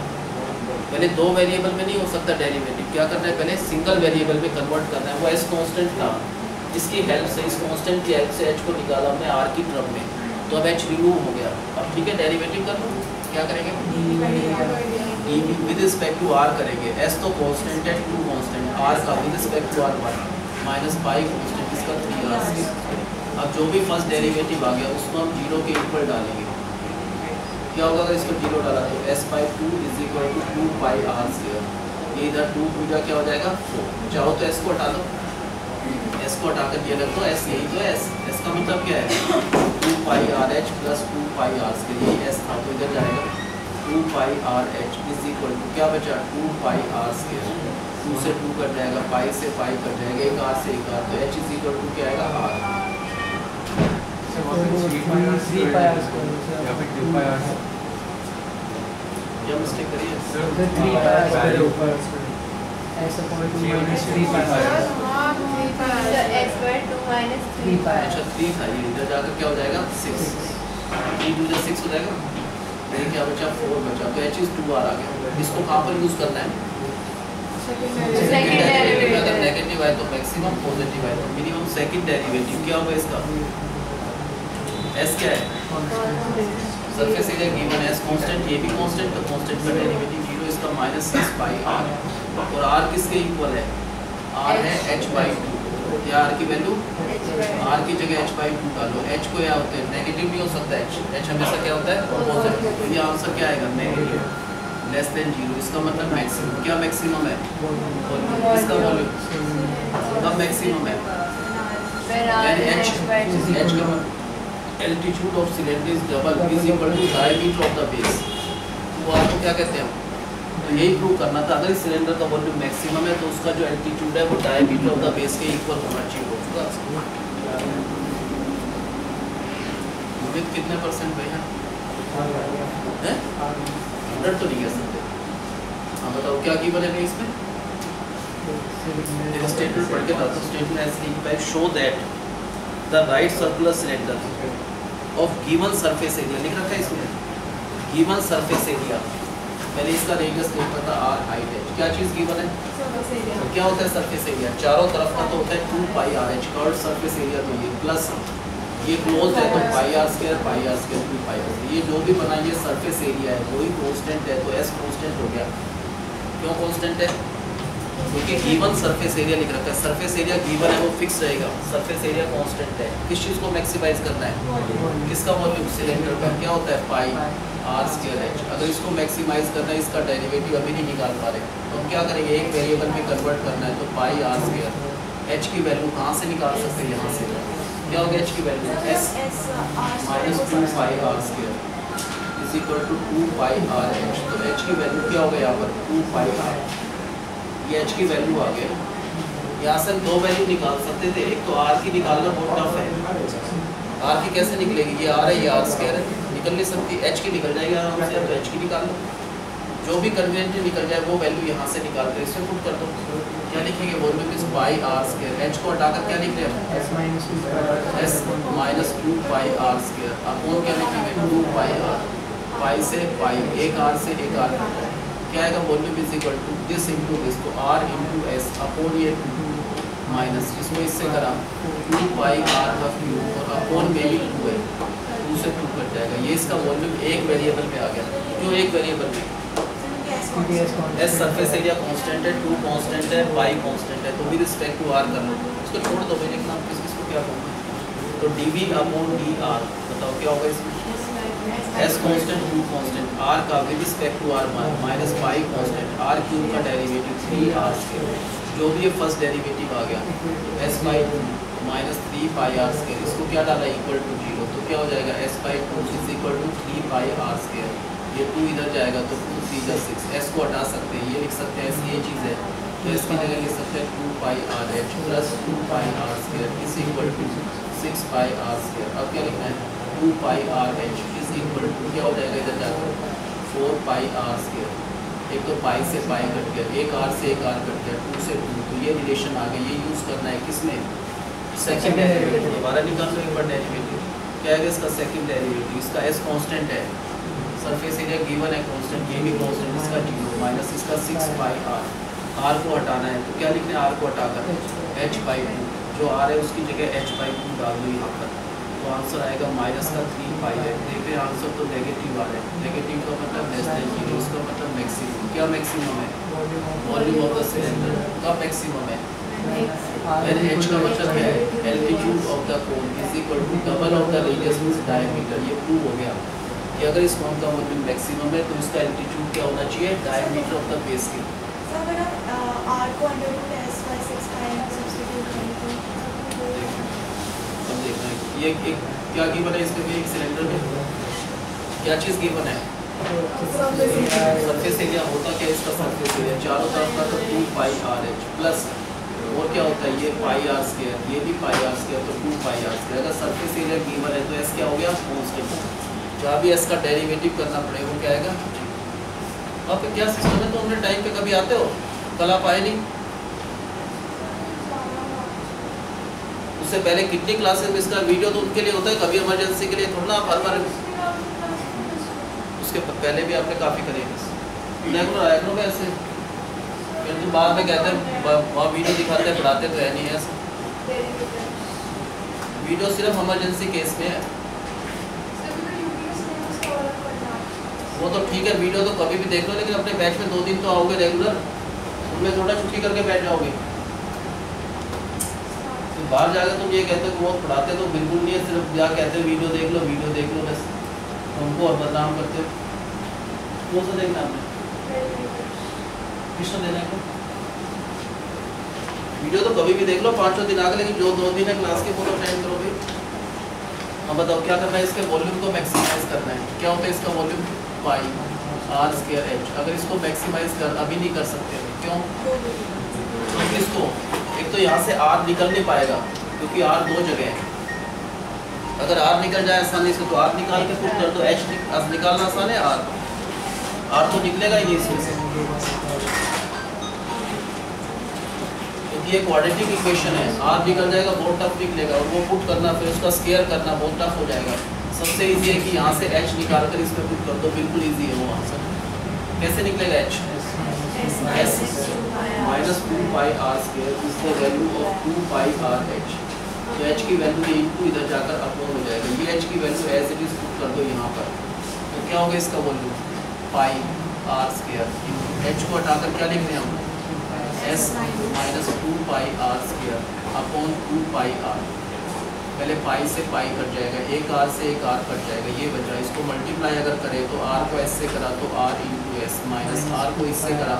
पहले दो वेरिएबल में नहीं हो सकता डेरिवेटिव, क्या करना है? पहले सिंगल वेरिएबल में कन्वर्ट करना है। वो s कांस्टेंट था, इसकी हेल्प से, इस कांस्टेंट की हेल्प से h को निकाला हमने r की टर्म में, तो अब h रिमूव हो गया। अब ठीक है, डेरिवेटिव कर लो। क्या करेंगे? dv with respect to r करेंगे। s तो कांस्टेंट है, 2 कांस्टेंट, r का with respect to r 1 minus pi constant, इसका 3r²। अब जो भी फर्स्ट डेरिवेटिव आ गया उसको हम 0 के इक्वल डालेंगे। क्या होगा अगर इसको 0 डाला तो s/2 = 2πr²। ये इधर 2 पूजा क्या हो जाएगा? 4। चाहो तो s को हटा दो, s को हटाकर ये रख दो, s यही तो है। s का मतलब क्या है? 2πRh + 2πr²। यही s था तो इधर जाएगा 2πRh = क्या बचा? 2πr²। 2 से 2 कट जाएगा, पाई से पाई कट जाएगा, एक r से एक r, तो h = क्या आएगा? r। क्या मिस्टेक करी है? अच्छा 3 था, ये इधर जाकर क्या हो जाएगा 6, 3 2 6 हो जाएगा। देखिए क्या बचा 4 बचा, तो h is 2r आ गया। इसको कहाँ पर यूज़ करना है? Second derivative. अगर नेगेटिव है तो मैक्सिमम, पॉजिटिव है तो मिनिमम। सेकंड डेरिवेटिव क्या होगा इसका? s क्या है? सरफेस एरिया गिवन है, s कांस्टेंट, ये भी कांस्टेंट, तो कांस्टेंट का डेरिवेटिव 0, इसका -6 पाई r। और r किसके इक्वल है? r है h/2। या r की वैल्यू r की जगह h/2 डालो। h को क्या होता है? नेगेटिव नहीं हो सकता h हमेशा क्या होता है? पॉजिटिव। तो ये आंसर क्या आएगा? Negative, less than 0। इसका मतलब मैक्सिमम। क्या मैक्सिमम है? इसका वॉल्यूम कब मैक्सिमम है? यानी h का altitude of cylinder is double is equal to diameter of the base. वो आपको क्या कहते हैं? तो यही प्रूव करना था। अगर इस सिलेंडर का वॉल्यूम मैक्सिमम है तो उसका जो एल्टीट्यूड है वो डायमीटर ऑफ द बेस के इक्वल होना चाहिए। होगा विद कितने परसेंट भैया? हैं 100 तो नहीं कह सकते। हाँ बताओ क्या की बनेगा इसमें? स्टेटमेंट पढ़ के बताओ। स्टेटमेंट ऐसे लिखा है, show that the right circular cylinder of given surface area, लिख रखा है इसमें गिवन सरफेस एरिया। पहले इसका रेडियस देखा था r हाइट h। क्या चीज़ गिवन है? तो क्या होता है सरफेस एरिया? चारों तरफ का तो होता है 2 pi r h। Curve surface area तो ये प्लस ये क्लोज है तो पाई r स्क्वायर 2 पाई r। ये जो भी बना ये सरफेस एरिया है, वही कांस्टेंट है, तो s कांस्टेंट हो गया। क्यों कांस्टेंट है? क्योंकि गिवन सरफेस एरिया लिख रखा है। सरफेस एरिया गिवन है वो फिक्स रहेगा, सरफेस एरिया कांस्टेंट है। किस चीज़ को मैक्सिमाइज करना है? किसका वॉल्यूम? सिलेंडर का। क्या होता है? पाई r स्क्वायर h। अगर इसको मैक्सिमाइज करना है, इसका डेरिवेटिव अभी नहीं निकाल पा रहे, तो हम क्या करेंगे? एक वेरिएबल में कन्वर्ट करना है, तो पाई r स्क्वायर h की वैल्यू कहाँ से निकाल सकते हैं? यहाँ से। क्या होगा h की value? s -2 pi r square is equal to 2 pi r h। तो h की वैल्यू क्या होगा यहाँ पर? 2 पाई r। ये h की वैल्यू आ गई। यहाँ से हम 2 वैल्यू निकाल सकते थे। एक तो r की निकालना बहुत टफ है। r की कैसे निकलेगी? ये r है, ये r स्क्वायर है, निकल नहीं सकती। h की निकल जाएगी आराम से, तो h की निकाल लो। जो भी कन्वीनियंटली निकल जाए वो वैल्यू यहाँ से निकाल कर इसमें पुट कर दो। क्या लिखेंगे? Volume is pi r square. h को हटाकर क्या लिख रहे हैं? s -2 pi r square upon क्या लिखेंगे? 2 पाई r। पाई से पाई, एक r से एक r क्या आएगा? Volume is equal to this into this, तो r इंटू एस अपॉन ये 2 माइनस, जिसमें इससे करा 2 पाई r का क्यूब और अपॉन में भी 2 है, 2 से 2 कट जाएगा। ये इसका वॉल्यूम एक वेरिएबल में आ गया। क्यों एक वेरिएबल में? एस सरफेस एरिया कांस्टेंट है, 2 कांस्टेंट है, पाई कांस्टेंट है, तो विद रिस्पेक्ट टू r कर लो। इसको छोड़ दो भाई, देखना आप किसको क्या कहूँगा। तो dv अपॉन dr बताओ क्या होगा इसमें? s कांस्टेंट, 2 कांस्टेंट, r का with respect to r minus pi constant, r cube का डेरिवेटिव 3r स्क्वायर। जो भी ये फर्स्ट डेरिवेटिव आ गया s/2 minus 3 pi r square, इसको क्या डाला? इक्वल टू 0, तो क्या हो जाएगा? s/2 is equal to 3 pi r square. ये 2 इधर जाएगा तो 2 3 जा 6, s को हटा सकते हैं, ये लिख सकते हैं s ये चीज़ है, तो s की जगह लिख सकते हैं 2 pi r h plus 2 pi r square is equal to 6 pi r square. अब क्या लिखना है? 2 pi r h is equal to क्या हो जाएगा इधर जाकर 4 पाई r स्क्वायर। एक तो पाई से पाई कट गया, एक r से एक r कट गया, 2 से 2, तो ये रिलेशन आ गई। ये यूज़ करना है किसमें? Second derivative. दोबारा निकाल लो एक बार डेरिवेटिव। क्या है इसका? Second derivative. इसका s कांस्टेंट है, सरफेस एरिया गिवन है कांस्टेंट, ये भी कांस्टेंट, इसका 0 माइनस इसका 6 पाई r। r को हटाना है तो क्या लिखना है? r को हटाकर h/2, जो r है उसकी जगह h/2 डाल दो यहाँ पर, तो आंसर आएगा माइनस का 3 पाई है। देखिए आंसर तो नेगेटिव आ रहा है। नेगेटिव का मतलब लेस देन 0, उसका मतलब मैक्सिमम। क्या मैक्सिमम है? वॉल्यूम ऑफ द सिलेंडर का मैक्सिमम है। h का मतलब क्या है? Altitude of the cone is equal to double of the radius means diameter. ये प्रूव हो गया कि अगर इस कोन का वॉल्यूम मैक्सिमम है तो इसका एल्टीट्यूड क्या होना चाहिए? डायमीटर ऑफ द बेस के। अगर आप r को √s/6 पाई सब्स्टिट्यूट करें तो अब देखना है ये एक क्या गिवन है इसमें? एक सिलेंडर में क्या चीज़ गिवन है? सरफेस एरिया होता क्या इसका? सरफेस एरिया चारों तरफ का तो 2 पाई r h प्लस और क्या होता है, ये पाई आर स्क्वायर, ये भी पाई आर स्क्वायर, तो 2 पाई आर स्क्वायर। अगर सरफेस एरिया गिवन है तो एस क्या हो गया, कांस्टेंट। जहाँ भी एस का डेरिवेटिव करना पड़ेगा वो क्या आएगा। आपका क्या सिस्टम है, तो हमने टाइम पे कभी आते हो, कल आप आए नहीं, उससे पहले कितनी क्लासेस में इसका वीडियो तो उनके लिए होता है, कभी इमरजेंसी के लिए थोड़ा ना आप हर बार, उसके पहले भी आपने काफ़ी करेंगे रेगुलर आया करो ऐसे, फिर तो बाद में कहते हैं वहाँ वीडियो दिखाते हैं, पढ़ाते तो है नहीं है ऐसा। वीडियो सिर्फ इमरजेंसी केस में है, वो तो ठीक है, वीडियो तो कभी भी देख लो, लेकिन अपने बैच में 2 दिन तो आओगे रेगुलर, उनमें थोड़ा छुट्टी करके बैठ जाओगे। तो बाहर जाकर तुम ये कहते हो वो पढ़ाते तो बिल्कुल नहीं है, सिर्फ या कहते हो वीडियो देख लो बस, उनको और बदनाम करते हो। कौन सा देखना आपने, किसको देना है, वीडियो तो कभी भी देख लो 5 दिन आगे, लेकिन जो 2 दिन है क्लास के वो तो अटेंड करो भाई। अब बताओ क्या करना है, इसके वॉल्यूम को मैक्सिमाइज करना है। क्या होता है इसका volume, pi r square h. अगर इसको मैक्सिमाइज कर अभी नहीं कर सकते, क्यों, क्योंकि इसको एक तो यहाँ से आर निकल नहीं पाएगा, क्योंकि आर 2 जगह है। अगर आर निकल जाए आसानी से तो आर निकाल के पुट कर दो, एच निकालना आसान है, आर तो निकलेगा ही नहीं इसमें से, क्योंकि ये क्वाड्रेटिक इक्वेशन है। आर निकल जाएगा, बहुत टफ निकलेगा, और वो पुट करना फिर उसका स्क्वायर करना बहुत टफ हो जाएगा। सबसे इजी है कि यहाँ से एच निकाल कर इसमें पुट कर दो, बिल्कुल इजी है वो आंसर। कैसे निकलेगा h, s minus 2 pi r square is the value of 2 pi r h. तो एच की वैल्यू ये इनटू इधर जाकर अपॉन हो जाएगा, ये एच की value as it is put कर दो यहाँ पर, तो क्या होगा इसका volume, pi r square. H को हटाकर क्या लिखने हम, s minus 2 pi r square upon 2 pi r. पहले पाई से पाई कट जाएगा, एक आर से एक आर कट जाएगा, ये बचा। इसको मल्टीप्लाई अगर करें तो आर को एस से करा तो r into s, minus r को इससे करा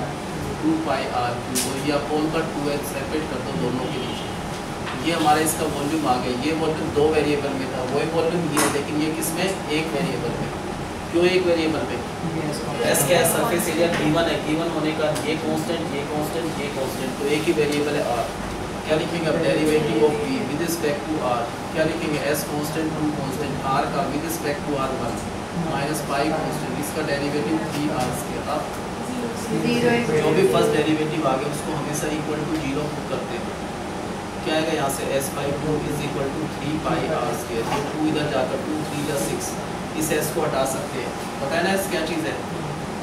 2 पाई आर क्यूब, और ये अपॉन का 2h सेपरेट कर दो दोनों के नीचे। ये हमारा इसका वॉल्यूम आ गया। ये वॉल्यूम 2 वेरिएबल में था, वही वॉल्यूम ये है, लेकिन ये किस में, 1 वेरिएबल में। क्यों 1 वेरिएबल में, एस क्या है, सरफेस एरिया गिवन है, गिवन होने का ये कांस्टेंट, ये कांस्टेंट, ये कांस्टेंट, तो एक ही वेरिएबल है आर। क्या लिखेंगे अब, derivative of v with respect to r, क्या लिखेंगे, एस कांस्टेंट 2 कांस्टेंट, आर का with respect to r 1 minus pi constant, इसका डेरिवेटिव 3 आर स्क्वायर। अब जो भी फर्स्ट डेरिवेटिव आ गया उसको हमेशा इक्वल टू 0 पुट करते हैं। क्या आएगा यहाँ से, s by 2 is equal to 3 pi r square. ये 2 इधर जाकर 2 3 या 6, इस एस को हटा सकते हैं, पता है ना एस क्या चीज़ है,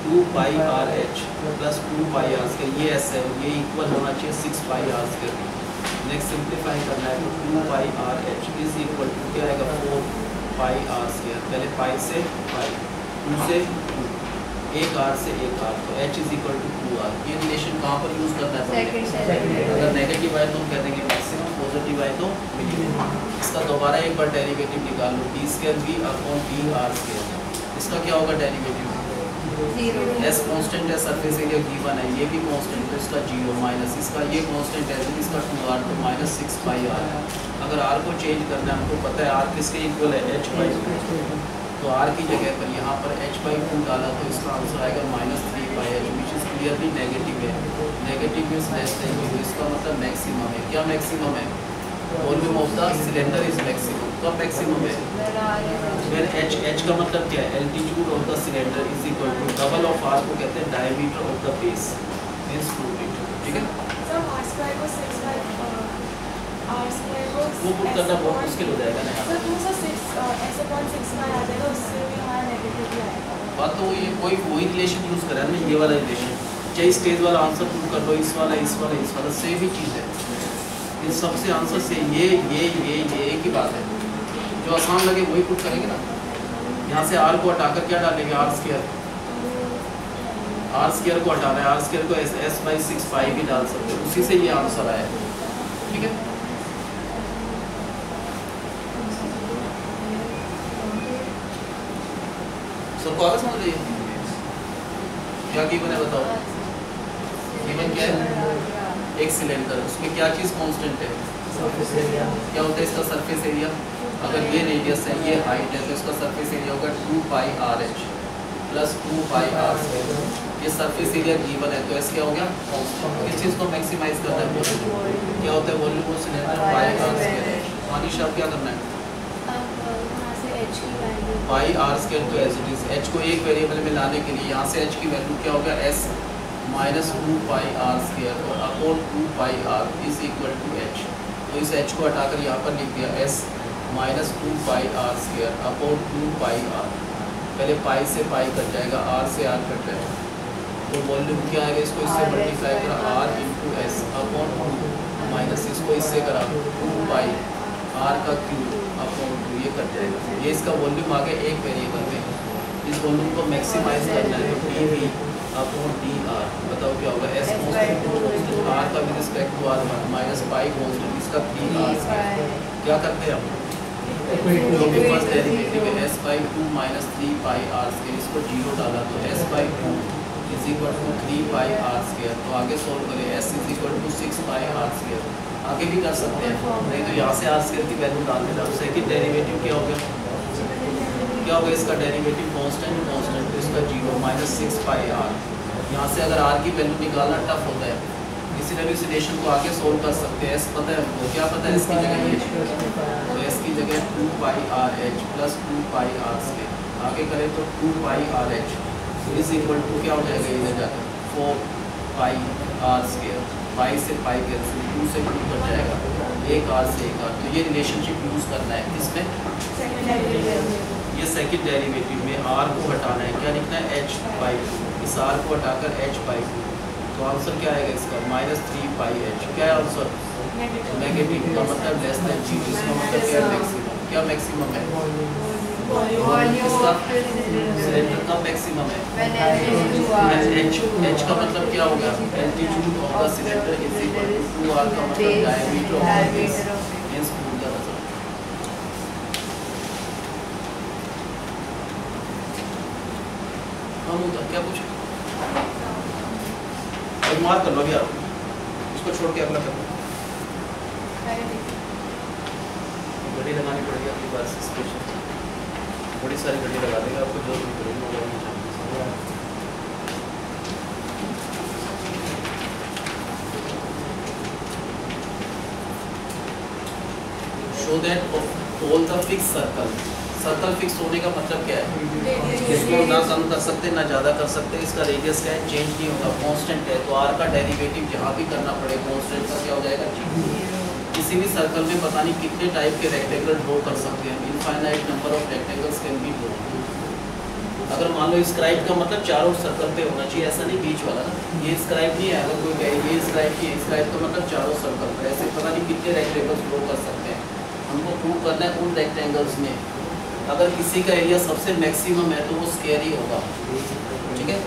2 pi r h plus 2 pi r square, ये एस है, ये इक्वल होना चाहिए 6 pi r square. Next simplify करना है तो 2 pi r h is equal to क्या आएगा, 4 पाई आर स्क्वायर। पहले पाई से पाई, 2 से 2, एक आर से एक आर, तो h is equal to 2 r. ये रिलेशन कहाँ पर यूज़ करना है, अगर नेगेटिव आए तो हम कह देंगे मैक्सिमम, पॉजिटिव आए तो मिनिमम। इसका दोबारा एक बार डेरिवेटिव निकाल लो, d square b upon d r square. इसका क्या होगा डेरिवेटिव, एस कांस्टेंट है, सरफेस एरिया गिवन है, ये भी कांस्टेंट है, इसका 0 माइनस इसका ये कांस्टेंट है, तो इसका 2r तो माइनस 6 पाई आर। अगर r को चेंज करना है, हमको पता है r किसके इक्वल है, h बाई 2, तो r की जगह पर यहाँ पर h बाई 2 डाला तो इसका आंसर आएगा minus 3 pi h, which is clearly negative है। नेगेटिव मीन्स लेस देन 0, इसका मतलब मैक्सिमम है। क्या मैक्सिमम है, volume of the cylinder is maximum. कब मैक्सिमम है, फिर h का मतलब क्या है, altitude of the cylinder is equal to double of r को कहते हैं diameter of the base, means 2 metre. ठीक है, सर r स्क्वायर को 6 बाय r स्क्वायर को वो पुट करना बहुत मुश्किल हो जाएगा ना सर, 206 ऐसे 0.6 बाय आ जाएगा, उससे भी हमारा नेगेटिव भी आएगा। बात तो ये कोई वही रिलेशन यूज़ करा ना, ये वाला रिलेशन, चाहे स्टेज वाला आंसर पुट कर लो, इस वाला सेम ही चीज़ है। इन सबसे आंसर से ये एक ही बात है, जो आसान लगे वही पुट करेंगे ना। यहाँ से आर को हटाकर क्या डालेंगे, आर स्क्वायर को हटाना है, आर स्क्वायर को एस बाई 6 पाई भी डाल सकते हैं, उसी से ये आंसर आया। ठीक है, सबको आगे समझ लीजिए क्या गिवन है, बताओ गिवन क्या है, एक सिलेंडर, उसमें क्या चीज़ कांस्टेंट है, क्या होता है इसका सरफेस एरिया। अगर ये रेडियस है, ये हाइट है, तो इसका सरफेस एरिया होगा 2 pi r h. Plus 2 pi r square. ये सरफेस एरिया गिवन है तो एस क्या हो गया कांस्टेंट। इस चीज़ को मैक्सिमाइज करना है वॉल्यूम। क्या होता है volume of cylinder pi r square. मानिशा अब क्या करना है पाई आर स्क्वायर तो एज इट इज एच को एक वेरिएबल में लाने के लिए यहाँ से एच की वैल्यू क्या होगा s minus 2 pi r square और upon 2 pi r is equal to h. तो इस एच को हटाकर यहाँ पर लिख दिया s minus 2 pi r square upon 2 pi r. पहले पाई से पाई कट जाएगा आर से आर कट जाएगा तो वॉल्यूम क्या आएगा इसको इससे मल्टीप्लाई करा r into s upon 2 minus इसको इससे करा 2 पाई आर का क्यूब अपॉन 2 ये कट जाएगा। ये इसका वॉल्यूम आ गया एक वेरिएबल में। इस वॉल्यूम को मैक्सिमाइज करना है तो d v upon d r बताओ क्या होगा एस कांस्टेंट आर का with respect to r one minus pi constant इसका 3 आर स्क्वायर। क्या करते हैं हम फर्स्ट डेरिवेटिव है s by 2 minus 3 pi r square इसको 0 डाला तो s by 2 is equal to 3 pi r square. तो आगे सोल्व करें s is equal to 6 pi r square. आगे भी कर सकते हैं नहीं तो यहाँ से आर स्क्वायर की वैल्यू डाल देना। सेकंड डेरिवेटिव क्या होगा इसका डेरिवेटिव कांस्टेंट कांस्टेंट तो इसका 0 माइनस 6 पाई आर। यहाँ से अगर आर की वैल्यू निकालना टफ होता है इसी तरह इस रिलेशन को आगे सोल्व कर सकते हैं। एस पता है हमको क्या पता है एस की जगह ये तो एस की जगह 2 pi r h plus 2 pi r square. आगे करें तो 2 pi r h is equal to क्या हो जाएगा इधर जाकर 4 पाई आर स्क्वायर। पाई से पाई कैंसिल 2 से 2 कट जाएगा एक आर से एक आर। तो ये रिलेशनशिप यूज़ करना है इसमें। ये सेकंड डेरिवेटिव में आर को हटाना है क्या लिखना है एच बाई 2 इस आर को हटाकर एच बाई 2 तो आंसर क्या आएगा इसका माइनस 3 पाई एच। क्या है आंसर नेगेटिव का मतलब लेस देन 0 इसका मतलब क्या मैक्सिमम है इसका सिलेंडर का मैक्सिमम है। एच का मतलब क्या होगा altitude of the cylinder is equal to 2 r का मतलब diameter of the base hence prove the result. हम क्या पूछे एक मार्क कर लो अभी आप इसको छोड़ के अगला कर लो। घड़ी लगानी पड़ेगी आपके पास स्पेशल बड़ी सारी घड़ी लगा देंगे आपको जो भी करेंगे। Show that all the fix circle fix होने का मतलब क्या है इसको ना कम कर सकते ना ज़्यादा कर सकते। इसका रेडियस क्या है चेंज नहीं होगा कांस्टेंट है तो आर का डेरिवेटिव जहाँ भी करना पड़े कांस्टेंट का क्या हो जाएगा। किसी भी सर्कल में पता नहीं कितने टाइप के रेक्टेंगल ड्रॉ कर सकते हैं। Infinite number of rectangles can be draw. अगर मान लो स्क्राइब का मतलब चारों सर्कल पे होना चाहिए ऐसा नहीं बीच वाला ना ये स्क्राइब नहीं है। अगर कोई कहे ये स्क्राइब की स्क्राइब का मतलब चारों सर्कल पर ऐसे पता नहीं कितने रेक्टेंगल्स ड्रॉ कर सकते हैं। हमको प्रूव करना है उन रेक्टेंगल्स में अगर किसी का एरिया सबसे मैक्सिमम है तो वो स्क्वायर ही होगा। ठीक है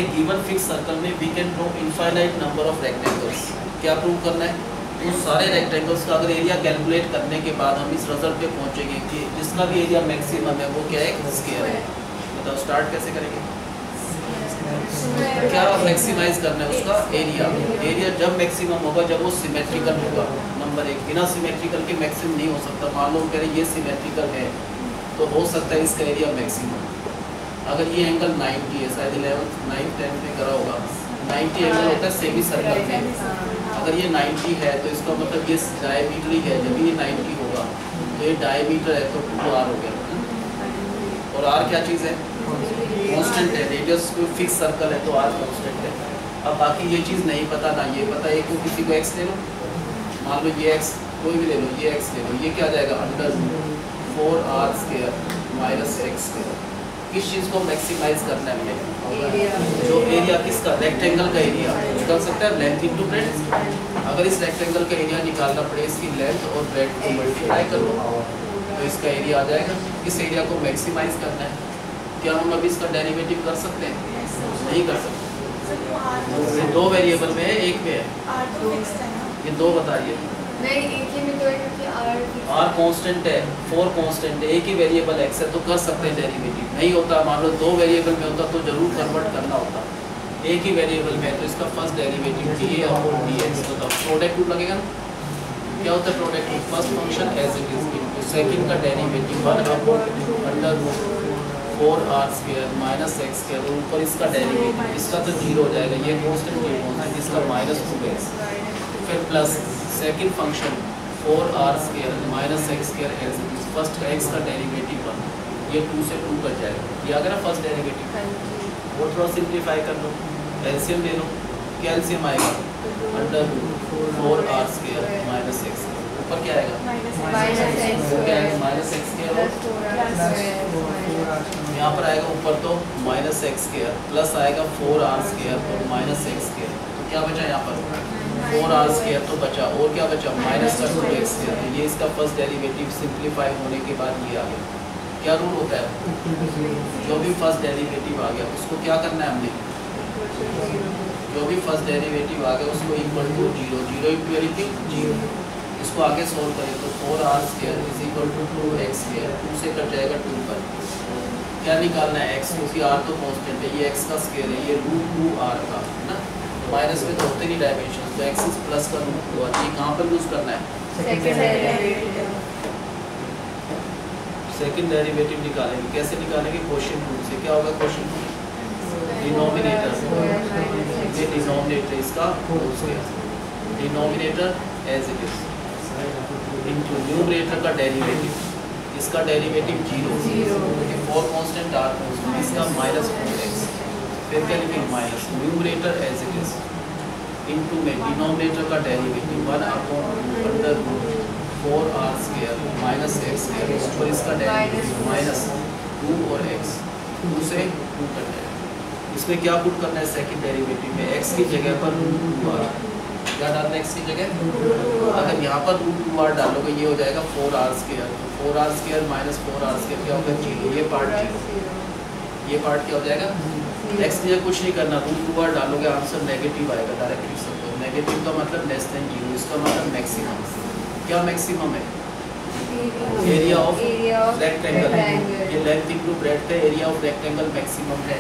एक गिवन फिक्स सर्कल में we can draw infinite number of rectangles. क्या प्रूव करना है तो सारे रेक्टेंगल्स का अगर एरिया कैलकुलेट करने के बाद हम इस रिजल्ट पे पहुंचेंगे कि जिसका भी एरिया मैक्सिमम है वो क्या है स्क्वायर है। बताओ स्टार्ट कैसे करेंगे क्या मैक्सिमाइज करना है उसका एरिया। एरिया जब मैक्सिमम होगा जब वो सिमेट्रिकल होगा। नंबर एक बिना सिमेट्रिकल के मैक्सिमम नहीं हो सकता। मान लो कह रहे ये सिमेट्रिकल है तो हो सकता है इसका एरिया मैक्सिमम। अगर ये एंगल 90 है शायद 11th 9th 10th में करा होगा 90 एंगल होता है सेमी सर्कल में। अगर ये 90 है तो इसका मतलब ये डायमीटर ही है। जब ये 90 होगा तो ये डायमीटर है तो 2r हो गया। और r क्या चीज़ है कांस्टेंट है। रेडियस कोई फिक्स सर्कल है तो r कांस्टेंट है। अब बाकी ये चीज़ नहीं पता ना ये पता है को किसी को x ले लो मान लो ये x कोई भी ले लो ये x ले लो ये क्या जाएगा under 4r square minus x square. किस चीज़ को मैक्सिमाइज करना है हमें जो एरिया किसका रेक्टेंगल का एरिया निकल सकता है लेंथ इंटू ब्रेड्थ। अगर इस रेक्टेंगल का एरिया निकालना पड़े इसकी लेंथ और ब्रेड्थ को मल्टीप्लाई कर लो तो इसका एरिया आ जाएगा। इस एरिया को मैक्सिमाइज करना है। क्या हम अभी इसका डेरिवेटिव कर सकते हैं नहीं कर सकते। ये दो वेरिएबल में है एक में है ये दो बताइए नहीं एक ही में तो है कि r कांस्टेंट है 4 कांस्टेंट है एक ही वेरिएबल x है तो कर सकते हैं डेरिवेटिव। नहीं होता मान लो दो वेरिएबल में होता तो जरूर कन्वर्ट करना होता। एक ही वेरिएबल में है तो इसका फर्स्ट डेरिवेटिव dA और dx तो प्रोडक्ट रूल लगेगा ना। क्या होता है product rule first function as it is into second का derivative 1 upon under root 4r² minus x square और ऊपर इसका डेरिवेटिव, इसका तो जीरो हो जाएगा, ये कांस्टेंट ये कांस्टेंट, इसका -2x, फिर plus second function 4r² minus x square as it is, first का x का डेरिवेटिव 1, ये 2 से 2 कट जाएगा, ये आ गया ना फर्स्ट डेरिवेटिव। वो थोड़ा सिंप्लीफाई कर लो, एलसीएम ले लो, क्या एलसीएम आएगा √4r² माइनस एक्स, ऊपर क्या आएगा -x², यहाँ पर आएगा ऊपर तो -x² प्लस आएगा 4r² और -x², तो क्या बचा यहाँ पर 4r² तो बचा, और क्या बचा -2x², तो ये इसका फर्स्ट डेरिवेटिव सिंप्लीफाई होने के बाद ये आ गया। क्या रूल होता है, जो भी फर्स्ट डेरिवेटिव आ गया उसको क्या करना है हमने, जो भी फर्स्ट डेरिवेटिव आ गया उसको इक्वल टू 0, 0 इंटू एनीथिंग 0, इसको आगे सोल्व करें तो 4r² is equal to 2x², 2 से कट जाएगा 2 पर, क्या निकालना है x, क्योंकि r तो कांस्टेंट है, ये x का स्क्वायर है, ये √2r का है ना, माइनस में तो होते नहीं डायमेंशन, तो x प्लस का √2r, ये कहाँ पर यूज करना है, सेकंड डेरिवेटिव निकालेंगे, कैसे निकालेंगे, क्वोशिएंट रूल से, क्या होगा क्वोशिएंट रूल, डिनोमिनेटर, ये डिनोमिनेटर इसका whole square, denominator as it is into numerator का डेरिवेटिव, इसका डेरिवेटिव 0, क्योंकि 4 कांस्टेंट r कांस्टेंट, इसका -4x, फिर क्या लिखेंगे minus numerator as it is into में डिनोमिनेटर का डेरिवेटिव 1/√4r² माइनस x², ऊपर इसका डेरिवेटिव -2 और x, 2 से 2 कट जाएगा, इसमें क्या पुट करना है सेकंड डेरिवेटिव में, x की जगह पर √2r, क्या डालना है x की जगह, अगर यहाँ पर √2r डालोगे ये हो जाएगा 4r², तो 4r² माइनस 4r² क्या होगा 0, ये पार्ट 0, ये पार्ट क्या हो जाएगा, x की जगह कुछ नहीं करना, √2r डालोगे आंसर नेगेटिव आएगा, डायरेक्ट लिख सकते हो, नेगेटिव का मतलब लेस देन 0, इसका मतलब मैक्सिमम, क्या मैक्सिमम है, एरिया ऑफ रेक्टेंगल, ये लेंथ इनटू ब्रेड्थ है, एरिया ऑफ रेक्टेंगल मैक्सिमम है,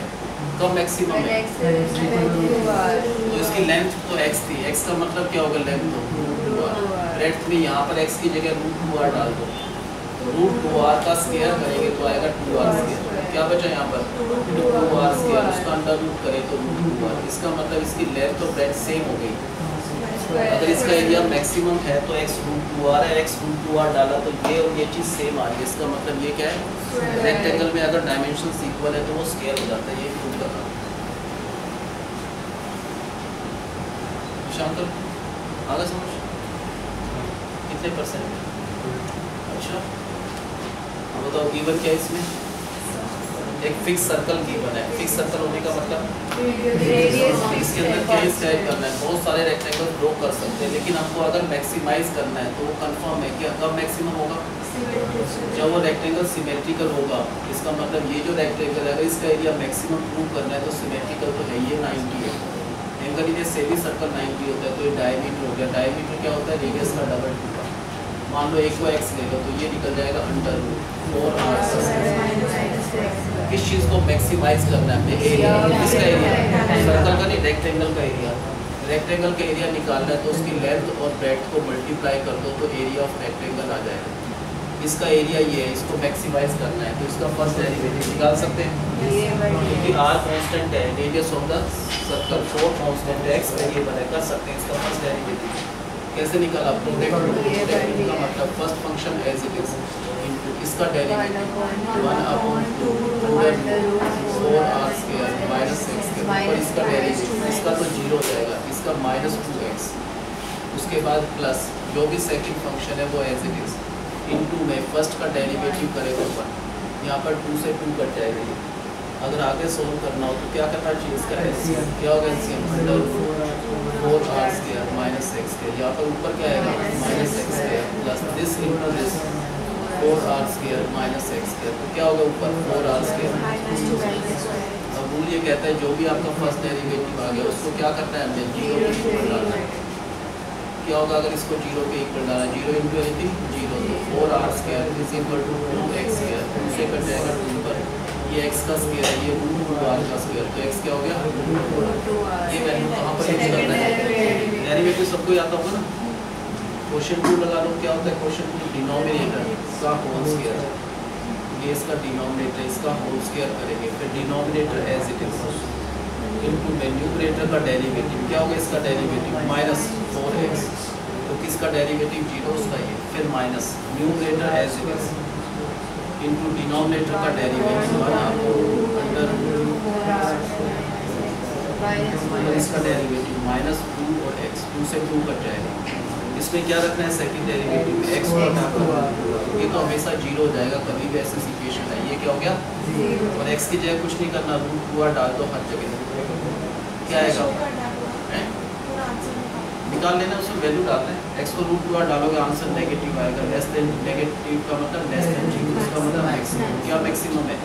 कब मैक्सिमम है, तो इसकी लेंथ तो x थी, x का मतलब क्या होगा लेंथ तो ब्रेड्थ में, यहाँ पर x की जगह √2r डाल दो, √2r का स्क्वायर करेंगे तो आएगा 2r², क्या बचा यहाँ पर 2r², उसका अंडर रूट करें तो √2r, इसका मतलब इसकी लेंथ और ब्रेड्थ सेम हो गई, अगर इसका एरिया मैक्सिमम है तो x √2r है, x √2r डाला तो ये और ये चीज़ सेम आ रही है, इसका मतलब ये क्या है, रेक्टेंगल में अगर डायमेंशंस इक्वल है तो वो स्क्वायर हो जाता है, ये प्रूव करना। शांत आगे समझ कितने %, अच्छा अब बताओ गिवन क्या है, इसमें एक फिक्स सर्कल गिवन है, फिक्स सर्कल होने का मतलब इसके अंदर क्या टाइप करना है, बहुत सारे रेक्टेंगल ड्रॉ कर सकते हैं, लेकिन हमको अगर मैक्सिमाइज करना है तो वो कंफर्म है कि कब मैक्सिमम होगा, जब वो रेक्टेंगल सिमेट्रिकल होगा, इसका मतलब ये जो रेक्टेंगल है इसका एरिया मैक्सिमम प्रूव करना है तो सिमेट्रिकल तो है, ये 90 है, एंगल इधर सेमी सर्कल 90 होता है, तो ये डायमीटर हो गया, डायमीटर क्या होता है रेडियस का डबल टुकड़ा, मान लो एक को x ले लो तो ये निकल जाएगा √4r², किस चीज़ को मैक्सिमाइज करना है, एरिया, किसका एरिया, सर्कल का नहीं रेक्टेंगल का एरिया, रेक्टेंगल का एरिया निकालना है तो उसकी लेंथ और ब्रेड्थ को मल्टीप्लाई कर दो तो एरिया ऑफ रेक्टेंगल आ जाएगा, इसका एरिया ये है, इसको मैक्सिमाइज करना है तो इसका फर्स्ट डेरिवेटिव निकाल सकते हैं, क्योंकि r कांस्टेंट है, radius of the circle 4 constant है, x वेरिएबल है, कर सकते हैं इसका फर्स्ट डेरिवेटिव, कैसे निकाला, प्रोडक्ट का मतलब first function as it is into इसका डेरिवेटिव 1/4r² माइनस x² और इसका डेरिवेटिव, इसका तो 0 हो जाएगा, इसका -2x, उसके बाद प्लस जो भी सेकंड फंक्शन है वो एज इट इज इनटू में फर्स्ट का डेरिवेटिव करेगा 1, यहाँ पर 2 से 2 कट जाएगा, ये अगर आगे सोल्व करना हो तो क्या करना चाहिए, इसका एलसीएम क्या होगा, एलसीएम √4r² माइनस x², यहाँ पर ऊपर क्या आएगा -x² plus this into this 4r² minus x², तो क्या होगा ऊपर 4r², अब रूल ये कहता है जो भी आपका फर्स्ट डेरिवेटिव आ गया उसको क्या करना है, हमने 0 के इक्वल डालना है, क्या होगा अगर इसको 0 के इक्वल डाला, 0 इंटू एनीथिंग 0, तो 4r² is equal to 2x², 2 से कट जाएगा 2 पर, ये x का स्क्वायर है, ये √2r का स्क्वायर, तो x क्या हो गया √2r, ये वैल्यू कहाँ पर यूज करना है, डेरिवेटिव सबको आता होगा ना, क्वोशिएंट रूल लगा लो, क्या होता है क्वोशिएंट रूल, डिनोमिनेटर का होल स्क्वायर, ये इसका डिनोमिनेटर इसका होल स्क्वायर करेंगे, फिर denominator as it is into में न्यूमरेटर का डेरिवेटिव क्या होगा, इसका डेरिवेटिव माइनस 4x, तो किसका डेरिवेटिव 0 उसका ये, फिर minus numerator as it is into denominator का डेरिवेटिव अंडर इसका डेरिवेटिव माइनस 2 और x 2 से 2 कट जाएगा। इसमें क्या रखना है, सेकंड डेरिवेटिव में x को हटाकर ये तो हमेशा 0 हो जाएगा, कभी भी ऐसी सिचुएशन है। ये क्या हो गया, और x की जगह कुछ नहीं करना, रूट 2 डाल दो हर जगह, क्या आएगा निकाल लेना, उसमें वैल्यू डालना है। x को रूट 2 डालोगे आंसर नेगेटिव आएगा, लेस देन नेगेटिव का मतलब लेस देन 0, इसका मतलब मैक्सिमम। क्या मैक्सिमम है,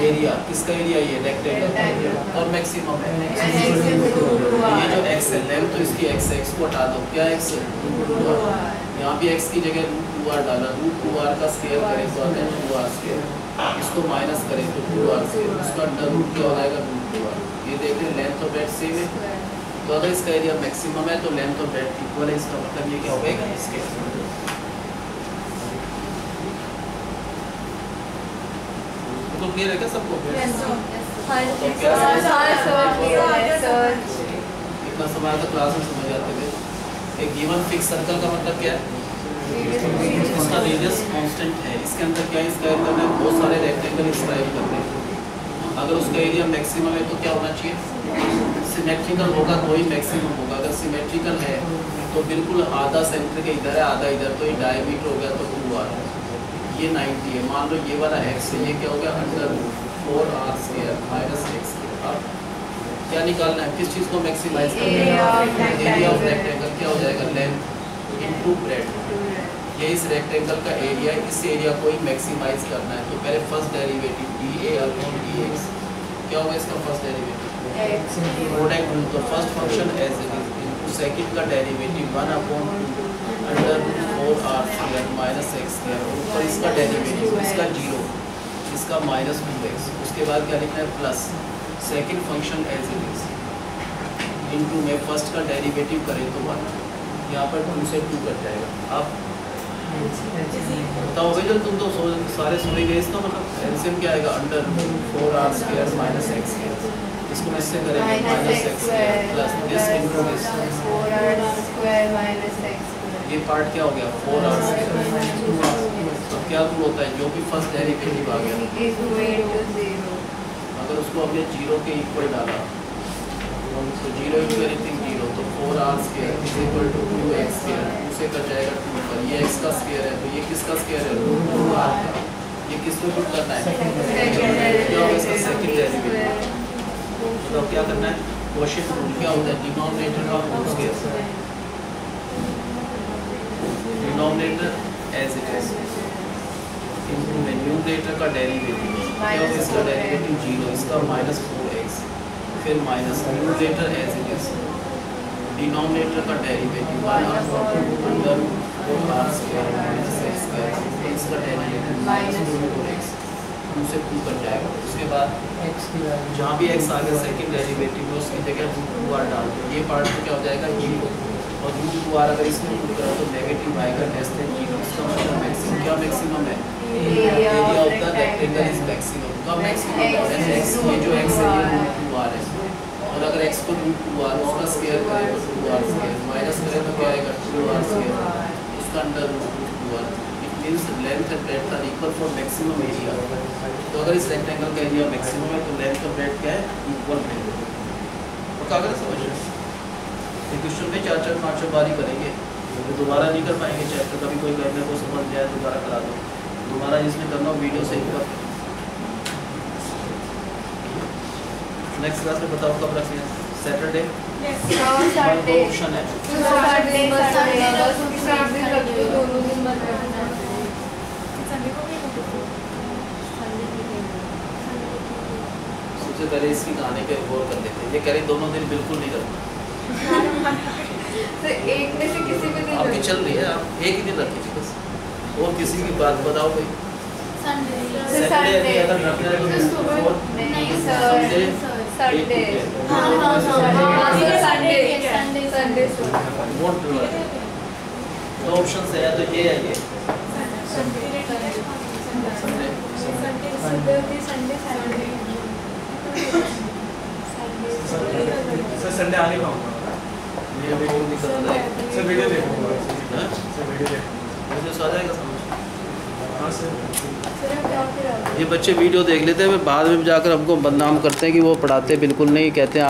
एरिया, किसका एरिया, ये रेक्टेंगल, और मैक्सिमम है ये जो x है, लेंथ तो इसकी x है, x को हटा दो, क्या x है, यहाँ भी x की जगह रूट 2r डाला, रूट 2r का स्क्वायर करें तो आता है 2r स्क्वायर, इसको माइनस करें तो 2r स्क्वायर, उसका अंडर रूट क्या हो जाएगा, रूट 2r। ये देख रहे हैं लेंथ और ब्रेड्थ सेम है, तो अगर इसका एरिया मैक्सिमम है तो लेंथ और ब्रेड्थ इक्वल है, इसका मतलब ये क्या होगा, इसके तो क्लियर है क्या सबको? इतना समय आता क्लास में समझ जाते थे। एक गिवन फिक्स सर्कल का मतलब क्या है, इसका रेडियस कांस्टेंट है, इसके अंदर क्या इंस्क्राइब करना है, बहुत सारे रेक्टेंगल इंस्क्राइब करने हैं। अगर उसका एरिया मैक्सिमम है तो क्या होना चाहिए, सिमेट्रिकल होगा तो ही मैक्सिमम होगा। अगर सिमेट्रिकल है तो बिल्कुल आधा सेंटर के इधर है आधा इधर, तो ये डायमीटर हो गया तो 2r, ये 90 है, मान लो ये वाला x है, ये क्या हो गया, under 4r square minus x square. अब क्या निकालना है, किस चीज़ को मैक्सिमाइज करना है, एरिया ऑफ रेक्टेंगल क्या हो जाएगा, लेंथ इनटू ब्रेड्थ। ये इस रेक्टेंगल का एरिया है, इस एरिया को ही मैक्सिमाइज करना है। तो पहले फर्स्ट डेरिवेटिव dA/dx क्या होगा, इसका फर्स्ट डेरिवेटिव प्रोडक्ट, तो first function as it is into second का derivative 1/2 under 4r square minus x square, ऊपर इसका डेरिवेटिव, इसका 0, इसका माइनस 2x, उसके बाद क्या लिखना है, plus second function as it is into में फर्स्ट का डेरिवेटिव करें तो 1, यहाँ पर 2 से 2 कट जाएगा। अब बताओ भाई, जो तुम तो सारे सो ही गए, इसका मतलब एलसीएम क्या आएगा, under 4r square minus x square, इसको इससे करेंगे minus x square plus this into this 4r square minus x square, ये पार्ट क्या हो गया, 4r स्क्वायर। तो क्या रूल होता है, जो भी फर्स्ट डेरिवेटिव आ गया अगर उसको हमने 0 के इक्वल डाला तो 0 इंटू एनीथिंग 0, तो 4r square is equal to 2x square, उसे कट जाएगा 2 पर, ये x का स्क्वायर है तो ये किसका स्क्वायर है, रूट 2r का, ये किसको पुट करना है, क्या होगा इसका सेकंड डेरिवेटिव। तो क्या करना है, क्वोशिएंट रूल क्या होता है, डिनोमिनेटर का whole square, denominator as it is into में न्यूमरेटर का डेरिवेटिव क्या होगा, इसका डेरिवेटिव 0, इसका माइनस 4x, फिर minus numerator as it is denominator का derivative 1/2 under 4r square minus x square, इसका डेरिवेटिव माइनस 4x, 2 से 2 कट जाएगा। उसके बाद जहाँ भी x आ गया सेकंड डेरिवेटिव में उसकी जगह रूट 2r डाल दो, ये पार्ट तो क्या हो जाएगा 0, और रूट 2r अगर इसमें पुट करो तो नेगेटिव आएगा, लेस देन 0, इसका मतलब मैक्सिमम, क्या मैक्सिमम है, area of the rectangle is maximum, का मैक्सिमम है x, ये जो x है ये रूट 2r है, और अगर x को रूट 2r उसका स्क्वायर करें तो 2r स्क्वायर, माइनस करें तो क्या आएगा, 2r स्क्वायर, उसका under root 2r। It means length and breadth are equal for maximum area. तो अगर इस रेक्टेंगल का एरिया मैक्सिमम है तो लेंथ और ब्रेड्थ क्या है, इक्वल है। तो क्या करें, समझ रहे, क्वेश्चन में 4-4 बार ही करेंगे, तो दोबारा नहीं कर पाएंगे चैप्टर, कभी कोई करने को समझ जाए दोबारा करा दो, दोबारा जिसमें करना हो वीडियो से ही कर। नेक्स्ट क्लास में बताओ कब रखें, सैटरडे, ऑप्शन है, सबसे पहले इसकी कहानी पे गौर कर लेते हैं। ये कह रही दोनों दिन बिल्कुल नहीं करना, तो एक में से किसी भी दिन आपकी चल रही है, आप एक ही दिन रखिए बस, और किसी की बात बताओ भाई, सैटरडे अगर रखना है तो नहीं संडे संडे दो ऑप्शन है, तो ये है ये संडे सर संडे आ नहीं पाऊंगा। ये बहुत दिक्कत हो जाएगी। सर वीडियो देखूंगा। हाँ? सर वीडियो देख। मुझे आ जाएगा समझ। हाँ सर। ये बच्चे वीडियो देख लेते हैं, फिर बाद में जाकर हमको बदनाम करते हैं कि वो पढ़ाते बिल्कुल नहीं, कहते हैं